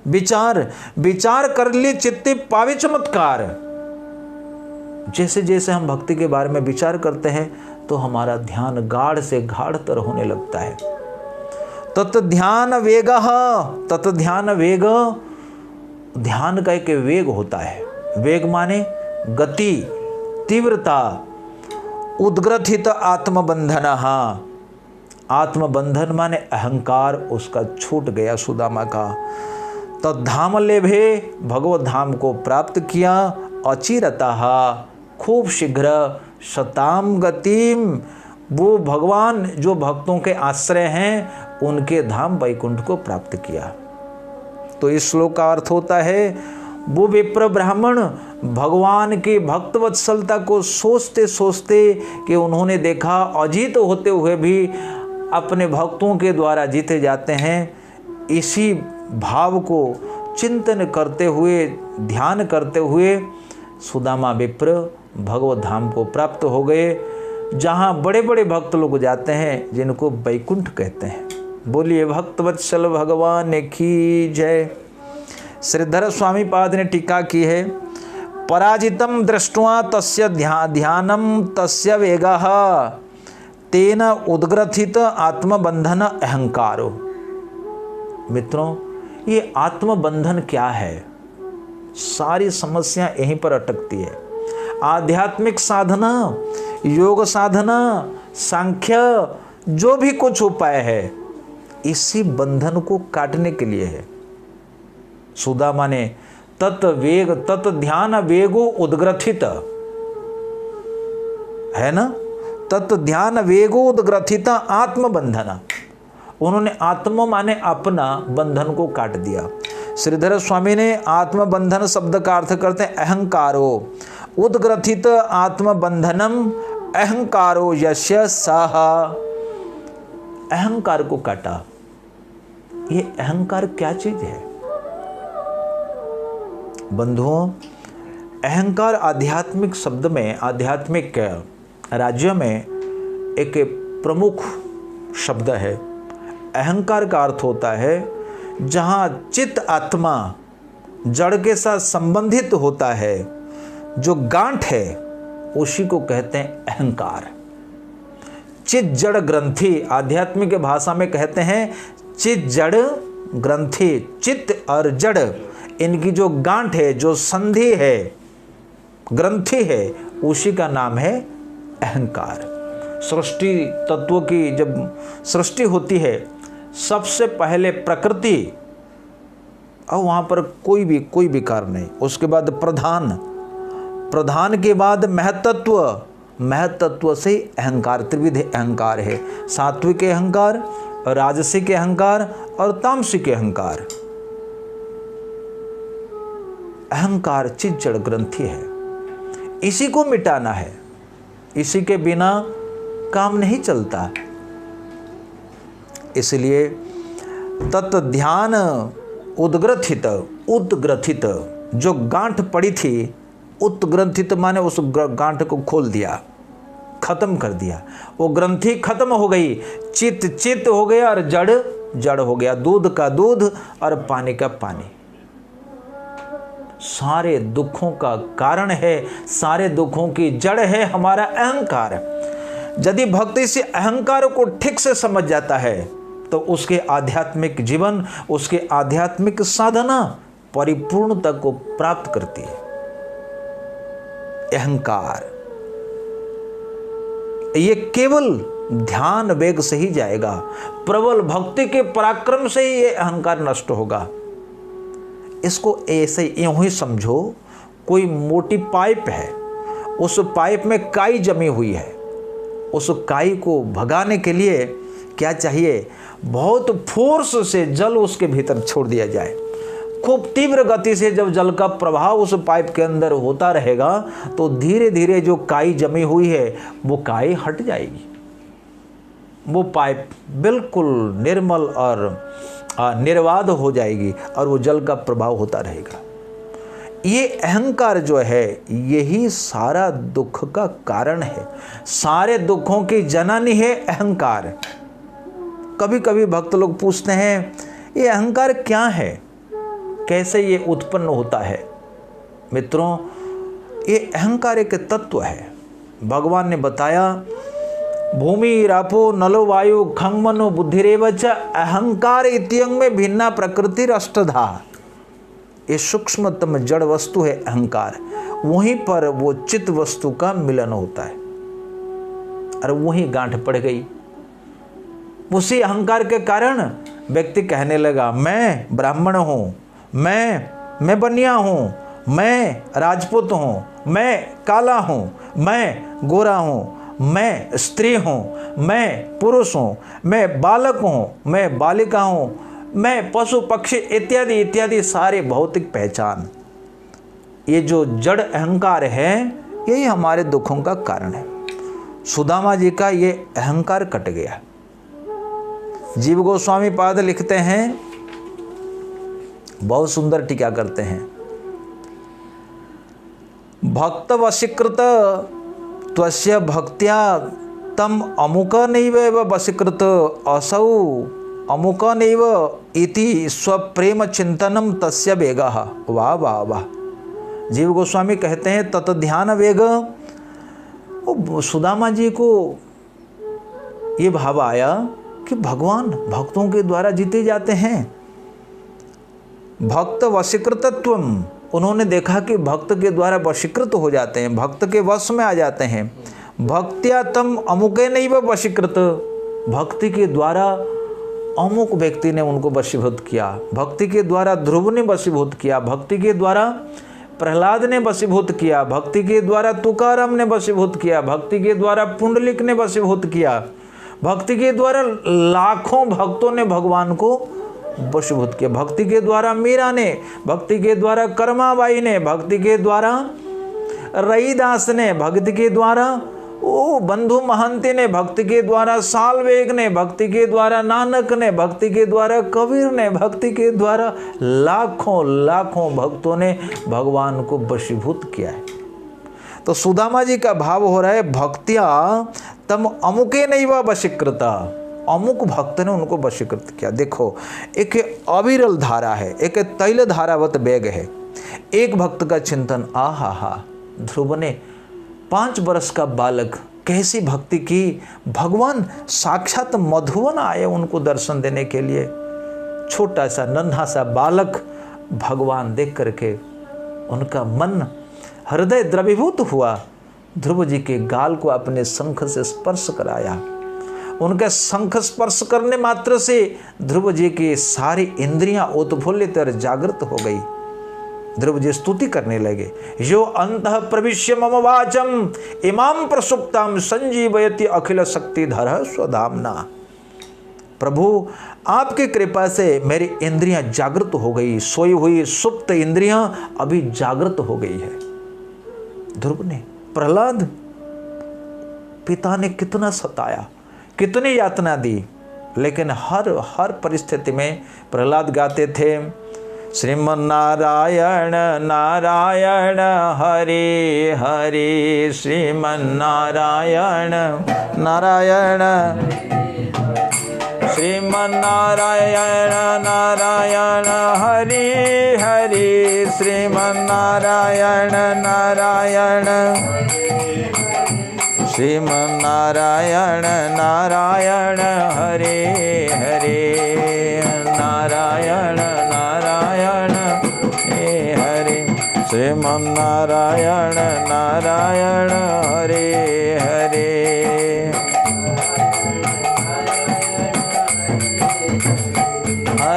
विचार कर ली चित्ते पावे चमत्कार। जैसे जैसे हम भक्ति के बारे में विचार करते हैं तो हमारा ध्यान गाढ़ से गाढ़तर होने लगता है। तत् ध्यान वेग, तत् ध्यान वेग, ध्यान का एक वेग होता है। वेग माने गति, तीव्रता। उद्ग्रथित आत्मबंधन, आत्मबंधन माने अहंकार उसका छूट गया सुदामा का। तद्धाम लेभे, भगवत धाम को प्राप्त किया। अचिरतः, खूब शीघ्र। शताम गतिम, वो भगवान जो भक्तों के आश्रय हैं उनके धाम वैकुंठ को प्राप्त किया। तो इस श्लोक का अर्थ होता है, वो विप्र ब्राह्मण भगवान की भक्त वत्सलता को सोचते सोचते कि उन्होंने देखा अजीत होते हुए भी अपने भक्तों के द्वारा जीते जाते हैं, इसी भाव को चिंतन करते हुए, ध्यान करते हुए सुदामा विप्र भगवत धाम को प्राप्त हो गए, जहाँ बड़े बड़े भक्त लोग जाते हैं, जिनको वैकुंठ कहते हैं। बोलिए भक्तवत्सल भगवान की जय। श्रीधर स्वामी पाद ने टीका की है, पराजितम दृष्ट्वा तस्य ध्यानम तस्य वेगः तेन उद्ग्रथित आत्मबंधन अहंकारो। मित्रों, ये आत्मबंधन क्या है? सारी समस्या यहीं पर अटकती है। आध्यात्मिक साधना, योग साधना, सांख्य, जो भी कुछ उपाय है, इसी बंधन को काटने के लिए है। सुदामा ने तत् वेग तत् ध्यान वेगो उद्ग्रथित, है ना, तत् ध्यान वेगो उद्ग्रथित आत्मबंधन। उन्होंने आत्म माने अपना बंधन को काट दिया। श्रीधर स्वामी ने आत्मबंधन शब्द का अर्थ करते हैं अहंकारो, उद्ग्रथित आत्मबंधनम अहंकारो यस्य सह। अहंकार को काटा। ये अहंकार क्या चीज है बंधुओं? अहंकार आध्यात्मिक शब्द में, आध्यात्मिक राज्य में एक प्रमुख शब्द है। अहंकार का अर्थ होता है जहाँ चित्त आत्मा जड़ के साथ संबंधित होता है, जो गांठ है, उसी को कहते हैं अहंकार। चित्त जड़ ग्रंथि, आध्यात्मिक भाषा में कहते हैं चित्त जड़ ग्रंथि। चित्त और जड़, इनकी जो गांठ है, जो संधि है, ग्रंथि है, उसी का नाम है अहंकार। सृष्टि तत्वों की जब सृष्टि होती है, सबसे पहले प्रकृति, और वहाँ पर कोई विकार नहीं। उसके बाद प्रधान, प्रधान के बाद महतत्व, महतत्व से अहंकार, त्रिविध अहंकार है। सात्विक अहंकार, राजसिक अहंकार और तामसिक अहंकार। अहंकार चित्त जड़ ग्रंथि है, इसी को मिटाना है। इसी के बिना काम नहीं चलता। इसलिए तत् ध्यान उद्ग्रथित, उद्ग्रथित जो गांठ पड़ी थी, उत्ग्रंथित माने उस गांठ को खोल दिया, खत्म कर दिया। वो ग्रंथि खत्म हो गई, चित्त चित्त हो गया और जड़ जड़ हो गया। दूध का दूध और पानी का पानी। सारे दुखों का कारण है, सारे दुखों की जड़ है हमारा अहंकार। यदि भक्त इस अहंकार को ठीक से समझ जाता है तो उसके आध्यात्मिक जीवन, उसके आध्यात्मिक साधना परिपूर्णता को प्राप्त करती है। अहंकार ये केवल ध्यान वेग से ही जाएगा। प्रबल भक्ति के पराक्रम से ही ये अहंकार नष्ट होगा। इसको ऐसे यूं ही समझो, कोई मोटी पाइप है, उस पाइप में काई जमी हुई है। उस काई को भगाने के लिए क्या चाहिए? बहुत फोर्स से जल उसके भीतर छोड़ दिया जाए। खूब तीव्र गति से जब जल का प्रभाव उस पाइप के अंदर होता रहेगा तो धीरे धीरे जो काई जमी हुई है वो काई हट जाएगी। वो पाइप बिल्कुल निर्मल और निर्वाध हो जाएगी और वो जल का प्रभाव होता रहेगा। ये अहंकार जो है यही सारा दुख का कारण है। सारे दुखों की जननी है अहंकार। कभी कभी भक्त लोग पूछते हैं ये अहंकार क्या है, कैसे ये उत्पन्न होता है? मित्रों, ये अहंकार एक तत्व है। भगवान ने बताया भूमि रापो नलो वायु खंग मनो बुद्धिरेव च अहंकार इत्यंग में भिन्ना प्रकृति अष्टधा। ये सूक्ष्मतम जड़ वस्तु है अहंकार। वहीं पर वो चित्त वस्तु का मिलन होता है और वहीं गांठ पड़ गई। उसी अहंकार के कारण व्यक्ति कहने लगा मैं ब्राह्मण हूँ, मैं बनिया हूँ, मैं राजपूत हूँ, मैं काला हूँ, मैं गोरा हूँ, मैं स्त्री हूँ, मैं पुरुष हूँ, मैं बालक हूँ, मैं बालिका हूँ, मैं पशु पक्षी इत्यादि इत्यादि सारे भौतिक पहचान। ये जो जड़ अहंकार है यही हमारे दुखों का कारण है। सुदामा जी का ये अहंकार कट गया। जीव गोस्वामी पाद लिखते हैं बहुत सुंदर टीका करते हैं। भक्त वशीकृत त्वस्य भक्त्या तम अमुक नैव वशीकृत असौ अमुक नैव इति स्वप्रेम चिंतनम तस्य वेगः। वाह वाह वाह। जीव गोस्वामी कहते हैं तत ध्यान वेग। सुदामा जी को ये भाव आया कि भगवान भक्तों के द्वारा जीते जाते हैं। भक्त वशीकृतत्वम, उन्होंने देखा कि भक्त के द्वारा वशीकृत हो जाते हैं, भक्त के वश में आ जाते हैं। भक्त्या तम अमुके नैव वशीकृत, भक्ति के द्वारा अमुक व्यक्ति ने उनको वशीभूत किया, भक्ति के द्वारा ध्रुव ने वशीभूत किया, भक्ति के द्वारा प्रहलाद ने वशीभूत किया, भक्ति के द्वारा तुकाराम ने वशीभूत किया, भक्ति के द्वारा पुंडलिक ने वशीभूत किया, भक्ति के द्वारा लाखों भक्तों ने भगवान को वशीभूत किया, भक्ति के द्वारा मीरा ने, भक्ति के द्वारा कर्माबाई ने, भक्ति के द्वारा रईदास ने, भक्ति के द्वारा बंधु महंती ने, भक्ति के द्वारा सालवेग ने, भक्ति के द्वारा नानक ने, भक्ति के द्वारा कबीर ने, भक्ति के द्वारा लाखों लाखों भक्तों ने भगवान को वशीभूत किया है। तो सुदामा जी का भाव हो रहा है भक्त्या तम अमुके नैव वशीकृता, अमुक भक्त ने उनको वशीकृत किया। देखो एक अविरल धारा है, एक तैल धारावत वेग है। एक भक्त का चिंतन, आहा हा, ध्रुव ने 5 वर्ष का बालक कैसी भक्ति की, भगवान साक्षात मधुवन आए उनको दर्शन देने के लिए। छोटा सा नन्हा सा बालक भगवान देख करके उनका मन हृदय द्रवीभूत हुआ। ध्रुव जी के गाल को अपने शंख से स्पर्श कराया। उनका शंख स्पर्श करने मात्र से ध्रुव जी की सारी इंद्रियां उत्फुल्लित और जागृत हो गई। ध्रुव जी स्तुति करने लगे, यो अंतः प्रविश्य मम वाचम इमाम प्रसुप्ताम संजीवयति अखिल शक्तिधर स्वधामना। प्रभु आपकी कृपा से मेरी इंद्रियां जागृत हो गई, सोई हुई सुप्त इंद्रियां अभी जागृत हो गई है। ध्रुव ने, प्रहलाद पिता ने कितना सताया, कितनी यातना दी, लेकिन हर परिस्थिति में प्रहलाद गाते थे, श्रीमन्नारायण नारायण हरे हरे, श्रीमन्नारायण नारायण, श्रीमन्नारायण नारायण हरे हरे, श्रीमन्नारायण नारायण, श्रीमन्नारायण नारायण हरे हरे, नारायण नारायण हे हरे, श्रीमन्नारायण नारायण हरे हरे।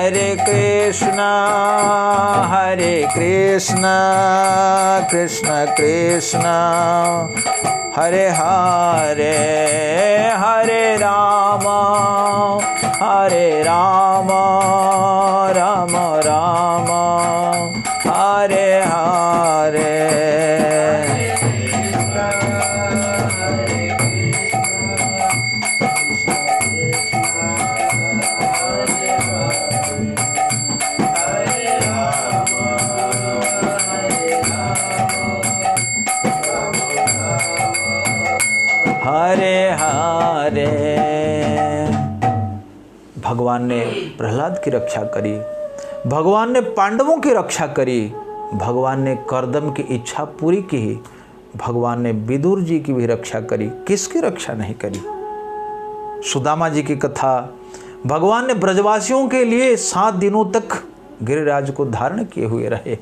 हरे कृष्णा कृष्ण कृष्ण हरे हरे, हरे राम राम राम हरे हरे। हरे हरे। भगवान ने प्रहलाद की रक्षा करी, भगवान ने पांडवों की रक्षा करी, भगवान ने कर्दम की इच्छा पूरी की, भगवान ने विदुर जी की भी रक्षा करी। किसकी रक्षा नहीं करी? सुदामा जी की कथा, भगवान ने ब्रजवासियों के लिए 7 दिनों तक गिरिराज को धारण किए हुए रहे।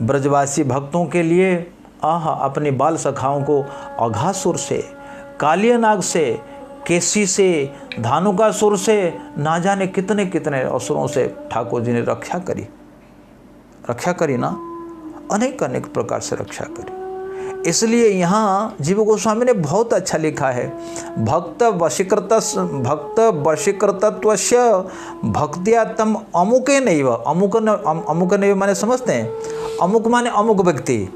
ब्रजवासी भक्तों के लिए अपने बाल सखाओं को अघासुर से, कालियानाग से, केसी से, धानुकासुर से, ना जाने कितने कितने असुरों से ठाकुर जी ने रक्षा करी ना, अनेक अनेक प्रकार से रक्षा करी। इसलिए यहाँ जीव गोस्वामी ने बहुत अच्छा लिखा है, भक्त वशीकृतत्वस्य भक्त्या तम अमुके नैव। अमुक नैव माने समझते हैं, अमुक माने अमुक व्यक्ति,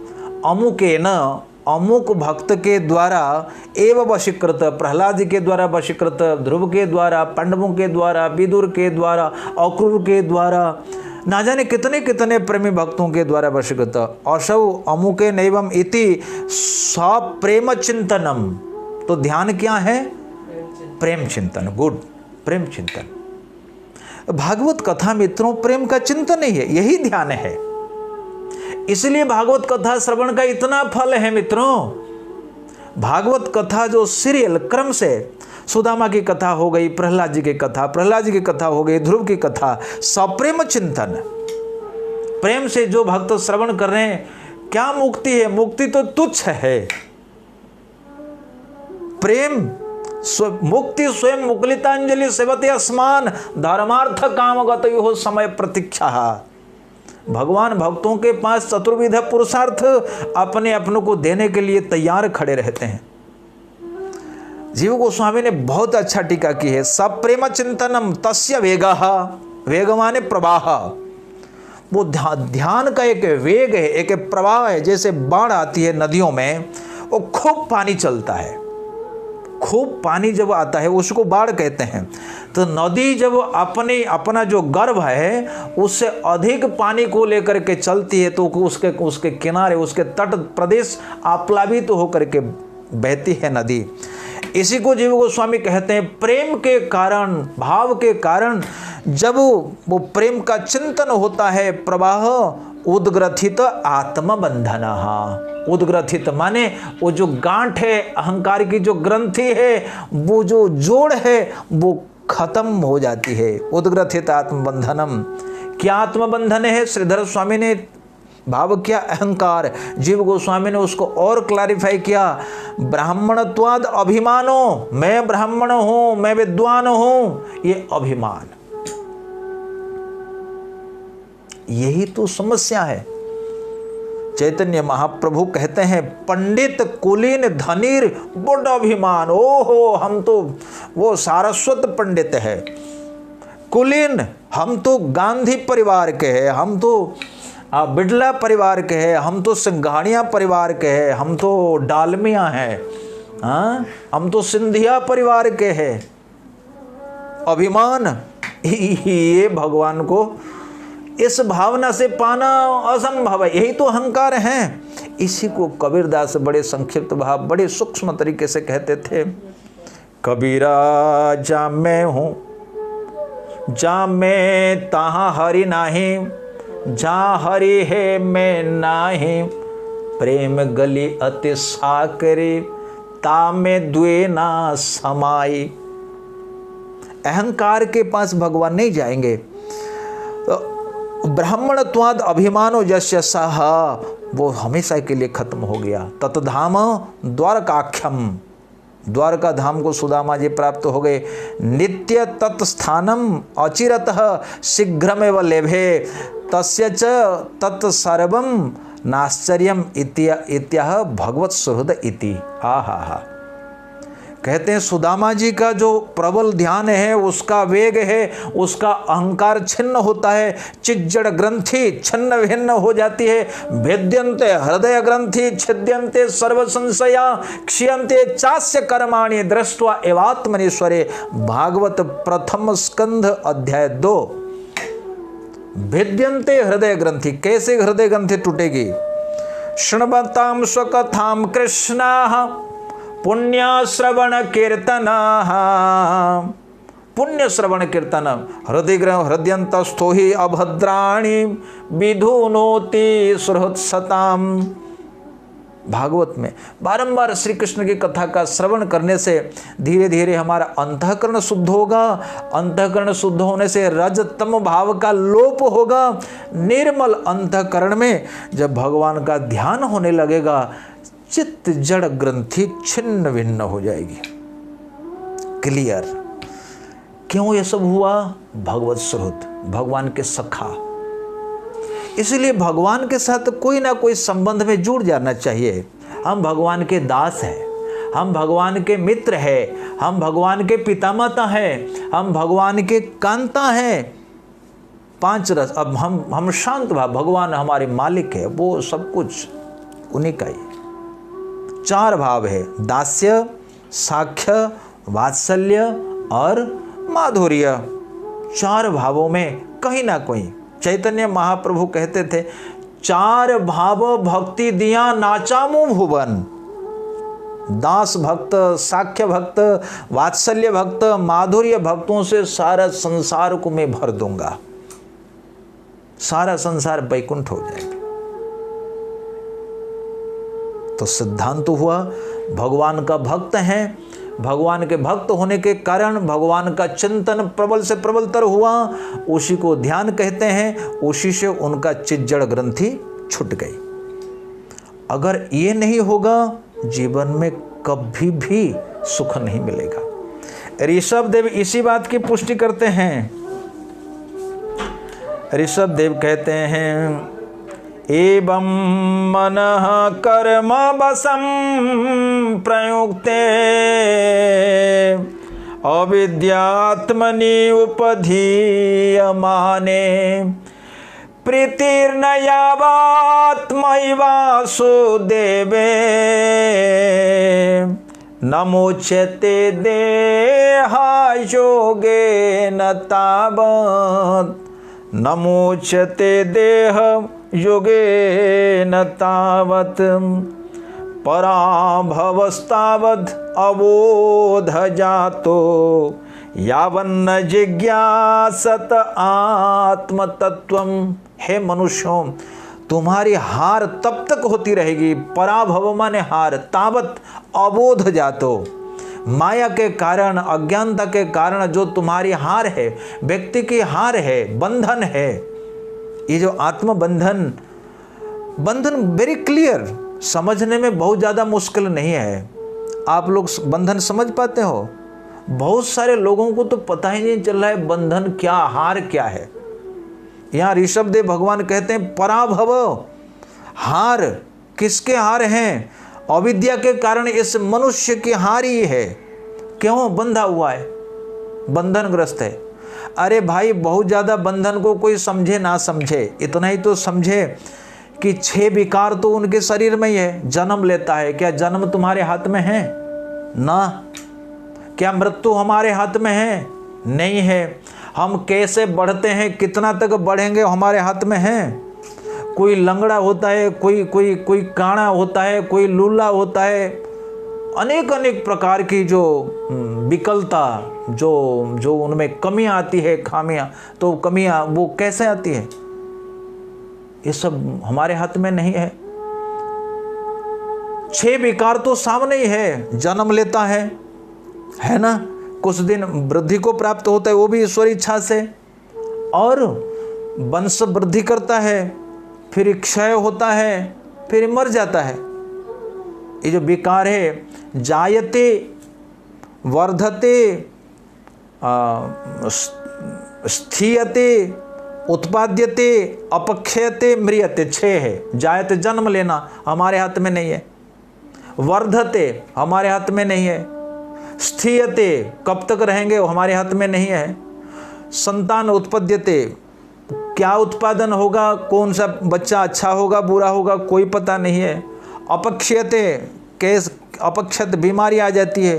अमुके न अमुक भक्त के द्वारा एव वशीकृत, प्रहलाद के द्वारा वशीकृत, ध्रुव के द्वारा, पांडवों के द्वारा, विदुर के द्वारा, अक्रूर के द्वारा, ना जाने कितने कितने प्रेमी भक्तों के द्वारा वशीकृत। असौ अमुके नैवम इति सप्रेम चिंतनम। तो ध्यान क्या है? प्रेम चिंतन। गुड, प्रेम चिंतन। भागवत कथा मित्रों प्रेम का चिंतन ही है, यही ध्यान है। इसलिए भागवत कथा श्रवण का इतना फल है मित्रों। भागवत कथा जो सीरियल क्रम से, सुदामा की कथा हो गई, प्रहलाद जी की कथा, प्रहलाद जी की कथा हो गई, ध्रुव की कथा, सप्रेम चिंतन। प्रेम से जो भक्त श्रवण कर रहे हैं, क्या मुक्ति है? मुक्ति तो तुच्छ है। प्रेम मुक्ति स्वयं मुकुलितांजलि सेवते अस्मान धर्मार्थ कामगत यो समय प्रतीक्षा। भगवान भक्तों के पास चतुर्विध पुरुषार्थ अपने अपनों को देने के लिए तैयार खड़े रहते हैं। जीव गोस्वामी ने बहुत अच्छा टीका की है। सप्रेम चिंतनम तस्य वेगः, वेग माने प्रवाह। वो ध्यान का एक वेग है, एक प्रवाह है। जैसे बाढ़ आती है नदियों में, वो खूब पानी चलता है, खूब पानी जब आता है उसको बाढ़ कहते हैं। तो नदी जब अपना जो गर्भ है उससे अधिक पानी को लेकर के चलती है तो उसके किनारे, उसके तट प्रदेश आप्लावित तो होकर के बहती है नदी। इसी को जीव गोस्वामी कहते हैं प्रेम के कारण, भाव के कारण जब वो प्रेम का चिंतन होता है, प्रवाह उद्ग्रथित आत्मबंधन। उद्ग्रथित माने वो जो गांठ है, अहंकार की जो ग्रंथि है, वो जो जोड़ है वो खत्म हो जाती है। उद्ग्रथित आत्मबंधनम। क्या आत्मबंधन है? श्रीधर स्वामी ने भाव किया अहंकार। जीव गोस्वामी ने उसको और क्लैरिफाई किया, ब्राह्मणत्वाद अभिमानो, मैं ब्राह्मण हूं, मैं विद्वान हूं, ये अभिमान, यही तो समस्या है। चैतन्य महाप्रभु कहते हैं पंडित कुलीन धनीर बड़ अभिमान। ओहो, हम तो वो सारस्वत पंडित है। कुलीन, हम तो गांधी परिवार के हैं, हम तो बिड़ला परिवार के हैं, हम तो सिंघानिया परिवार के हैं, हम तो डालमिया हैं, हाँ, हम तो सिंधिया परिवार के हैं। अभिमान, ये भगवान को इस भावना से पाना असंभव है, यही तो अहंकार है। इसी को कबीरदास बड़े संक्षिप्त भाव, बड़े सूक्ष्म तरीके से कहते थे। कबीरा जा मैं हूँ, जा मैं तहाँ हरि नाही, जा हरि है मैं नाही, प्रेम गली अति साकरे, ता में द्वे ना समाई। अहंकार के पास भगवान नहीं जाएंगे। ब्राह्मणत्वाद अभिमानो यस्य सह, वो हमेशा के लिए खत्म हो गया। तत्धाम द्वारकाख्यम, द्वारका धाम को सुदामा जी प्राप्त हो गए। नित्य तत्स्थानम अचिरतः शीघ्रमेव लेभे, तस्य च तत्सर्वम नाश्चर्यम इत्यह भगवत सुहृद इति। आहा, कहते हैं सुदामा जी का जो प्रबल ध्यान है, उसका वेग है, उसका अहंकार छिन्न होता है, चिज्जड़ ग्रंथि छिन्न भिन्न हो जाती है। भेद्यन्ते हृदय ग्रंथि छिद्यन्ते सर्व संशया, क्षीयन्ते चास्य कर्माणि दृष्ट्वा एवात्मनीश्वरे। भागवत प्रथम स्कंध अध्याय 2। भेद्यन्ते हृदय ग्रंथि, कैसे हृदय ग्रंथि टूटेगी? शृण्वतां स्वकथां कृष्णाः पुण्य श्रवण कीर्तन, पुण्य श्रवण कीर्तन। हृदयंतस्थो ही अभद्राणि विधुनोति सुहृत्सताम। भागवत में बारंबार श्री कृष्ण की कथा का श्रवण करने से धीरे धीरे हमारा अंतःकरण शुद्ध होगा। अंतःकरण शुद्ध होने से रजतम भाव का लोप होगा। निर्मल अंतःकरण में जब भगवान का ध्यान होने लगेगा, चित्त जड़ ग्रंथि छिन्न भिन्न हो जाएगी। क्लियर? क्यों ये सब हुआ? भगवत सुहृद, भगवान के सखा। इसलिए भगवान के साथ कोई ना कोई संबंध में जुड़ जाना चाहिए। हम भगवान के दास हैं, हम भगवान के मित्र हैं, हम भगवान के पितामाता हैं, हम भगवान के कांता हैं। 5 रस। अब हम शांत भाव, भगवान हमारे मालिक है, वो सब कुछ उन्हीं का ही। 4 भाव है, दास्य, साख्य, वात्सल्य और माधुर्य। 4 भावों में कहीं ना कहीं चैतन्य महाप्रभु कहते थे, चार भाव भक्ति दिया नाचामो भुवन। दास भक्त, साख्य भक्त, वात्सल्य भक्त, माधुर्य भक्तों से सारा संसार को मैं भर दूंगा, सारा संसार वैकुंठ हो जाएगा। तो सिद्धांत हुआ भगवान का भक्त हैं, भगवान के भक्त होने के कारण भगवान का चिंतन प्रबल से प्रबलतर हुआ, उसी को ध्यान कहते हैं, उसी से उनका चिज्जड़ ग्रंथि छूट गई। अगर ये नहीं होगा जीवन में कभी भी सुख नहीं मिलेगा। ऋषभ देव इसी बात की पुष्टि करते हैं। ऋषभ देव कहते हैं, एवं मनः कर्म वशं प्रयुक्ते अविद्यात्मनि उपधीयमाने प्रीतिर्न यावात्मैवासुदेवे नमोच्यते देहायोगेन तावत् नमोच्यते देह योगेन तावत् पराभवस्तावद् अबोध जातो यावन्न जिज्ञासत आत्मतत्वम। हे मनुष्यों, तुम्हारी हार तब तक होती रहेगी, पराभव माने हार, तावत अबोध जातो, माया के कारण, अज्ञानता के कारण जो तुम्हारी हार है, व्यक्ति की हार है, बंधन है। ये जो आत्म बंधन वेरी क्लियर, समझने में बहुत ज़्यादा मुश्किल नहीं है। आप लोग बंधन समझ पाते हो? बहुत सारे लोगों को तो पता ही नहीं चल रहा है बंधन क्या, हार क्या है। यहाँ ऋषभ देव भगवान कहते हैं पराभव, हार किसके हार हैं? अविद्या के कारण इस मनुष्य की हार ही है। क्यों बंधा हुआ है, बंधनग्रस्त है। अरे भाई, बहुत ज़्यादा बंधन को कोई समझे ना समझे, इतना ही तो समझे कि 6 विकार तो उनके शरीर में ही है। जन्म लेता है, क्या जन्म तुम्हारे हाथ में है? ना। क्या मृत्यु हमारे हाथ में है? नहीं है। हम कैसे बढ़ते हैं, कितना तक बढ़ेंगे हमारे हाथ में है। कोई लंगड़ा होता है, कोई काना होता है, कोई लूला होता है, अनेक प्रकार की जो विकलता, जो उनमें कमियां आती है, खामियां, तो कमियां वो कैसे आती है? ये सब हमारे हाथ में नहीं है। 6 विकार तो सामने ही है। जन्म लेता है ना, कुछ दिन वृद्धि को प्राप्त होता है, वो भी ईश्वर इच्छा से, और वंश वृद्धि करता है, फिर क्षय होता है, फिर मर जाता है। ये जो विकार है, जायते, वर्धते, स्थीयते, उत्पाद्यते, अपक्षयते, म्रियते, 6 है। जायते जन्म लेना हमारे हाथ में नहीं है, वर्धते हमारे हाथ में नहीं है, स्थीयते कब तक रहेंगे वो हमारे हाथ में नहीं है, संतान उत्पद्यते क्या उत्पादन होगा, कौन सा बच्चा अच्छा होगा बुरा होगा कोई पता नहीं है, अपक्षयते केस अपक्षत बीमारी आ जाती है,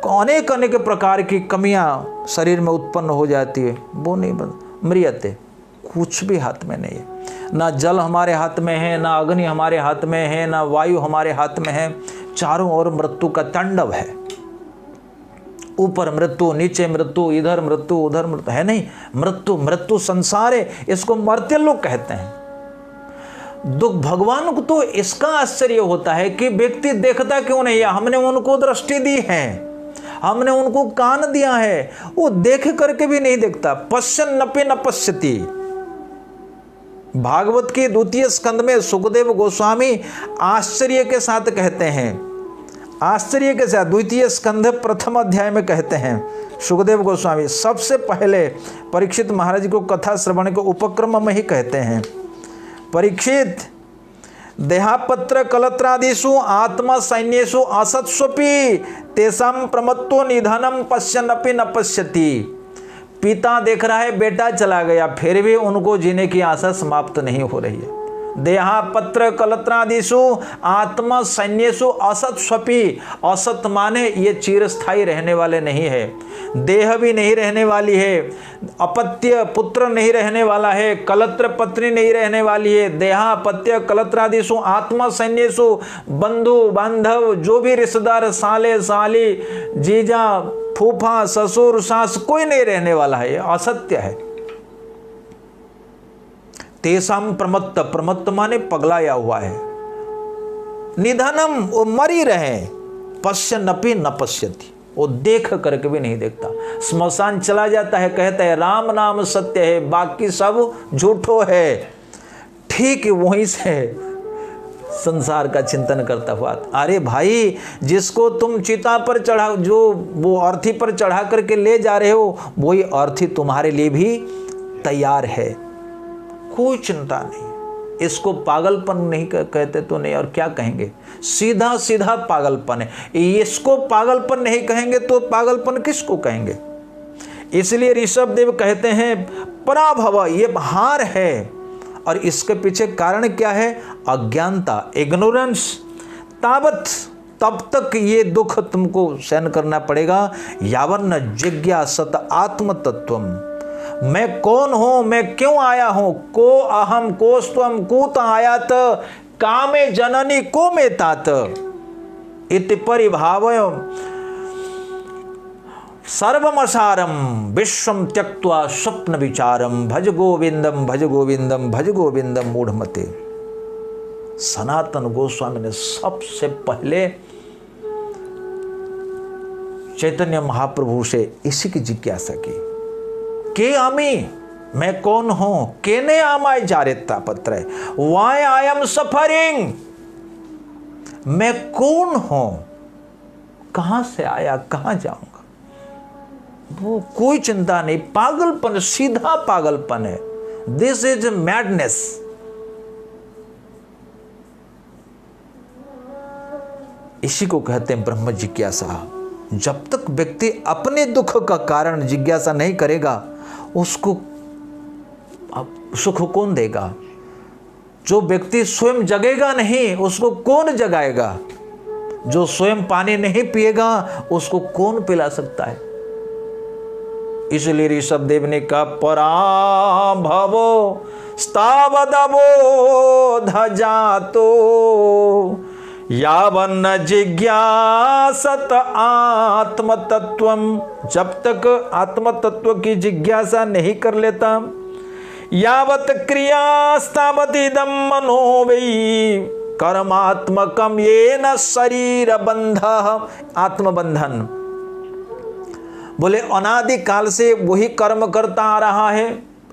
अनेक प्रकार की कमियां शरीर में उत्पन्न हो जाती है, वो नहीं बन, म्रियते कुछ भी हाथ में नहीं है। ना जल हमारे हाथ में है, ना अग्नि हमारे हाथ में है, ना वायु हमारे हाथ में है। चारों ओर मृत्यु का तांडव है। ऊपर मृत्यु, नीचे मृत्यु, इधर मृत्यु, उधर मृत्यु, है नहीं, मृत्यु संसार है, इसको मर्त्य लोग कहते हैं। दुख भगवान को तो इसका आश्चर्य होता है कि व्यक्ति देखता क्यों नहीं है। हमने उनको दृष्टि दी है, हमने उनको कान दिया है, वो देख करके भी नहीं देखता। पश्यन्नपि न पश्यति। भागवत के 2 स्कंद में सुखदेव गोस्वामी आश्चर्य के साथ कहते हैं, आश्चर्य के साथ 2 स्कंद 1 अध्याय में कहते हैं सुखदेव गोस्वामी, सबसे पहले परीक्षित महाराज को कथा श्रवण के उपक्रम में ही कहते हैं, परीक्षित देहापत्र कलत्रादिषु आत्मा सैन्येषु असत्स्वपि तेषां प्रमत्तो निधनम पश्यन्नपि न पश्यति। पिता देख रहा है बेटा चला गया, फिर भी उनको जीने की आशा समाप्त नहीं हो रही है। देहापत्र कलत्रादिषु आत्मा सैन्यसु असत स्वपी। असत माने ये चिरस्थायी रहने वाले नहीं है, देह भी नहीं रहने वाली है, अपत्य पुत्र नहीं रहने वाला है, कलत्र पत्नी नहीं रहने वाली है। देहापत्य कलत्रादिषु आत्मा सैन्यसु, बंधु बांधव जो भी रिश्तेदार, साले साली, जीजा फूफा ससुर सास, कोई नहीं रहने वाला है, ये असत्य है। तेसाम प्रमत्त, प्रमत्त माने पगलाया हुआ है। निधनम, वो मर ही रहे। पश्यन्नपि न पश्यति, वो देख करके भी नहीं देखता। स्मशान चला जाता है, कहता है राम नाम सत्य है, बाकी सब झूठो है। ठीक वहीं से संसार का चिंतन करता हुआ, अरे भाई जिसको तुम चिता पर चढ़ा, जो वो अर्थी पर चढ़ा करके ले जा रहे हो, वही अर्थी तुम्हारे लिए भी तैयार है, कोई चिंता नहीं। इसको पागलपन नहीं कहते तो नहीं, और क्या कहेंगे? सीधा सीधा पागलपन है। इसको पागलपन नहीं कहेंगे तो पागलपन किसको कहेंगे? इसलिए ऋषभ देव कहते हैं पराभव, ये हार है। और इसके पीछे कारण क्या है? अज्ञानता, इग्नोरेंस। तावत, तब तक ये दुख तुमको सहन करना पड़ेगा। यावन्न जिज्ञासत आत्म तत्वम, मैं कौन हूं, मैं क्यों आया हूं। को अहम कोस्त्वम कूत आयात, कामे जननी को में तात इति परिभावय सर्वमसारम विश्वम त्यक्त्वा स्वप्न विचारम भज गोविंदम भज गोविंदम भज गोविंदम मूढ़मते। सनातन गोस्वामी ने सबसे पहले चैतन्य महाप्रभु से इसी की जिज्ञासा की, के आमी, मैं कौन हूं, केने आमाय जारिता पत्र, वाई आई एम सफरिंग, मैं कौन हूं, कहां से आया, कहां जाऊंगा। वो कोई चिंता नहीं, पागलपन, सीधा पागलपन है। This is madness. इसी को कहते हैं ब्रह्म जिज्ञासा। जब तक व्यक्ति अपने दुख का कारण जिज्ञासा नहीं करेगा, उसको सुख कौन देगा? जो व्यक्ति स्वयं जगेगा नहीं, उसको कौन जगाएगा? जो स्वयं पानी नहीं पिएगा, उसको कौन पिला सकता है? इसलिए ऋषभ देव ने कहा पराभवो स्तावदबोध जातो यावन्न जिज्ञासत आत्म तत्वम, जब तक आत्म तत्व की जिज्ञासा नहीं कर लेता, यावत क्रियास्तावतीदम मनो वै कर्मात्मकम ये न शरीर बंध, आत्मबंधन। बोले अनादि काल से वही कर्म करता आ रहा है।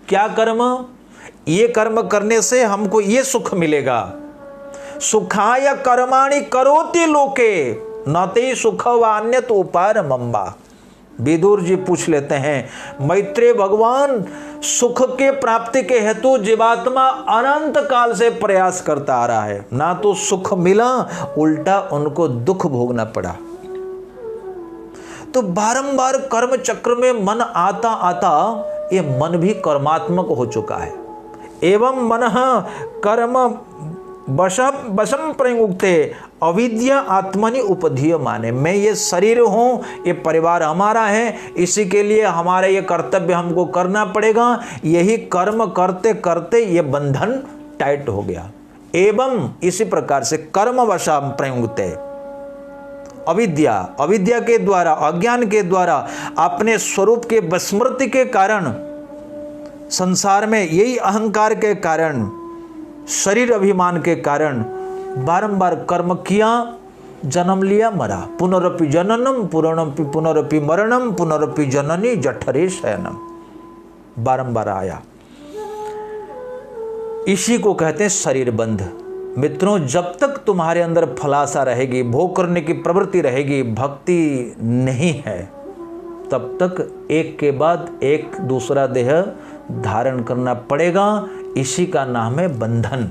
क्या कर्म? ये कर्म करने से हमको ये सुख मिलेगा। सुखाय कर्माणि करोति लोके न ते सुखवान्यत उपारमम्बा। विदुर जी पूछ लेते हैं, मैत्रेय भगवान, सुख के प्राप्ति के हेतु जीवात्मा अनंत काल से प्रयास करता आ रहा है, ना तो सुख मिला, उल्टा उनको दुख भोगना पड़ा। तो बारंबार कर्म चक्र में मन आता आता ये मन भी कर्मात्मक हो चुका है। एवं मन कर्म वशम प्रयुक्ते अविद्या आत्मनि उपधीय माने, मैं ये शरीर हूँ, ये परिवार हमारा है, इसी के लिए हमारा ये कर्तव्य हमको करना पड़ेगा। यही कर्म करते करते ये बंधन टाइट हो गया। एवं इसी प्रकार से कर्म वशम प्रयुक्ते, अविद्या, अविद्या के द्वारा, अज्ञान के द्वारा, अपने स्वरूप के विस्मृति के कारण, संसार में यही अहंकार के कारण, शरीर अभिमान के कारण बारंबार कर्म किया, जन्म लिया, मरा। पुनरपि जननम पुनरपि मरणम पुनरपि जननी जठरे शयनम, बारंबार आया। इसी को कहते हैं शरीर बंध। मित्रों, जब तक तुम्हारे अंदर फलासा रहेगी, भोग करने की प्रवृत्ति रहेगी, भक्ति नहीं है, तब तक एक के बाद एक दूसरा देह धारण करना पड़ेगा। इसी का नाम है बंधन।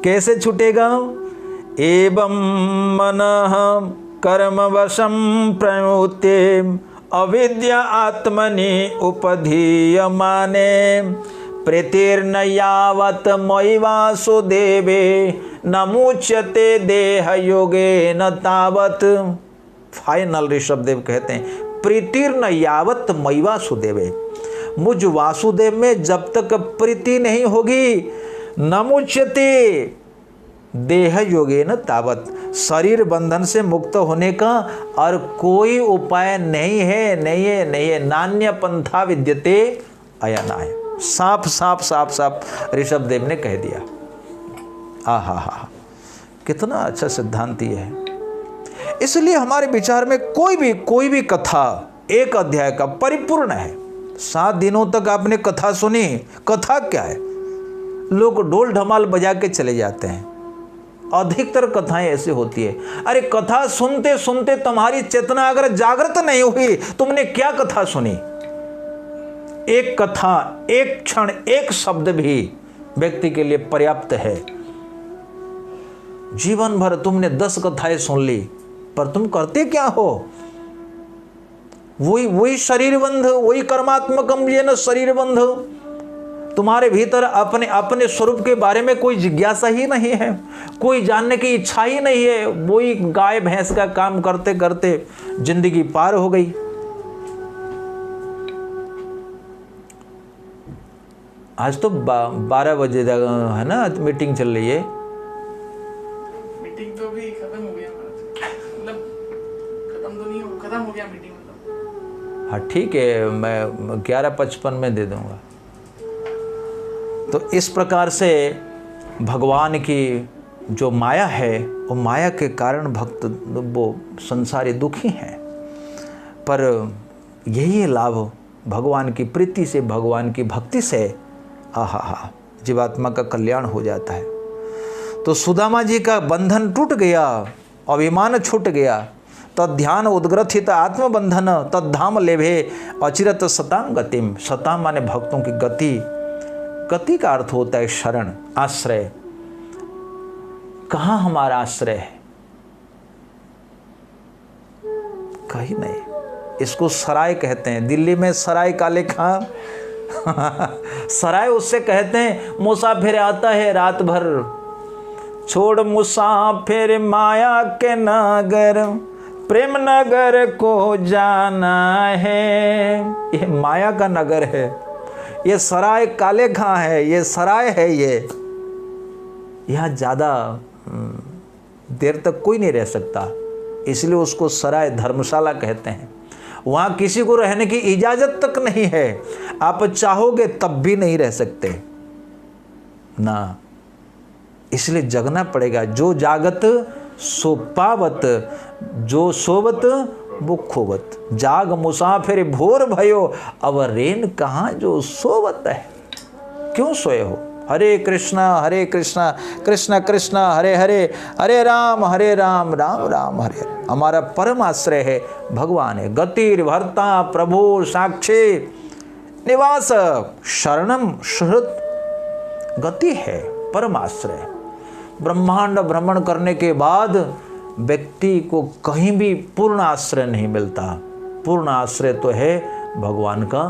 कैसे छूटेगा? एवं मनः कर्मवशं प्रयुक्ते अविद्या आत्मनि उपधीयमाने प्रीतिर्न यावत मयि वासुदेवे न मुच्यते देह योगे न तावत। फाइनल ऋषभदेव कहते हैं प्रीतिर्न यावत मयि वासुदेवे, मुझ वासुदेव में जब तक प्रीति नहीं होगी, न मुच्यते देह योगे न तावत, शरीर बंधन से मुक्त होने का और कोई उपाय नहीं है। नान्य पंथा विद्यते अयनाय। साफ साफ साफ साफ ऋषभदेव ने कह दिया। हा, कितना अच्छा सिद्धांत ये है। इसलिए हमारे विचार में कोई भी कथा एक अध्याय का परिपूर्ण है। 7 दिनों तक आपने कथा सुनी, कथा क्या है? लोग ढोल ढमाल बजा के चले जाते हैं। अधिकतर कथाएं ऐसी होती है। अरे कथा सुनते सुनते तुम्हारी चेतना अगर जागृत नहीं हुई, तुमने क्या कथा सुनी? एक कथा, एक क्षण, एक शब्द भी व्यक्ति के लिए पर्याप्त है। जीवन भर तुमने 10 कथाएं सुन ली, पर तुम करते क्या हो? वही शरीर बंध, वही कर्मात्मकम येन शरीर बंध। तुम्हारे भीतर अपने स्वरूप के बारे में कोई जिज्ञासा ही नहीं है, कोई जानने की इच्छा ही नहीं है। वही गाय भैंस का काम करते करते जिंदगी पार हो गई। आज तो 12 बजे है ना मीटिंग चल रही है। मीटिंग तो भी खत्म हो गया मतलब खत्म तो नहीं हो, खत्म हो गया मीटिंग मतलब। हाँ ठीक है, मैं 11:55 में दे दूंगा। तो इस प्रकार से भगवान की जो माया है, वो माया के कारण भक्त वो संसारी दुखी हैं, पर यही है लाभ भगवान की प्रीति से, भगवान की भक्ति से। आहा, जीवात्मा का कल्याण हो जाता है। तो सुदामा जी का बंधन टूट गया, अभिमान छूट गया। तद्ध्यान उद्ग्रथित आत्मबंधन तद्धाम लेभे अचिरत सताम गतिम। सताम माने भक्तों की गति। गति का अर्थ होता है शरण, आश्रय। कहाँ हमारा आश्रय है? कहीं नहीं। इसको सराय कहते हैं। दिल्ली में सराय काले खां सराय उससे कहते हैं मुसाफिर आता है रात भर, छोड़ मुसाफिर माया के नगर, प्रेम नगर को जाना है। ये माया का नगर है, ये सराय काले खां है, ये सराय है। ये यहाँ ज़्यादा देर तक कोई नहीं रह सकता, इसलिए उसको सराय धर्मशाला कहते हैं। वहाँ किसी को रहने की इजाज़त तक नहीं है। आप चाहोगे तब भी नहीं रह सकते ना, इसलिए जगना पड़ेगा। जो जागत सो पावत, जो सोवत वो खोवत। जाग मुसाफिर भोर भयो, अब रेन कहाँ जो सोवत है। क्यों सोए हो? हरे कृष्णा कृष्ण कृष्ण हरे हरे, हरे राम राम राम हरे हरे। हमारा परम आश्रय है भगवान है। गतिर् भर्ता प्रभु साक्षी निवास शरणम सुहृत। गति है परम आश्रय। ब्रह्मांड भ्रमण करने के बाद व्यक्ति को कहीं भी पूर्ण आश्रय नहीं मिलता। पूर्ण आश्रय तो है भगवान का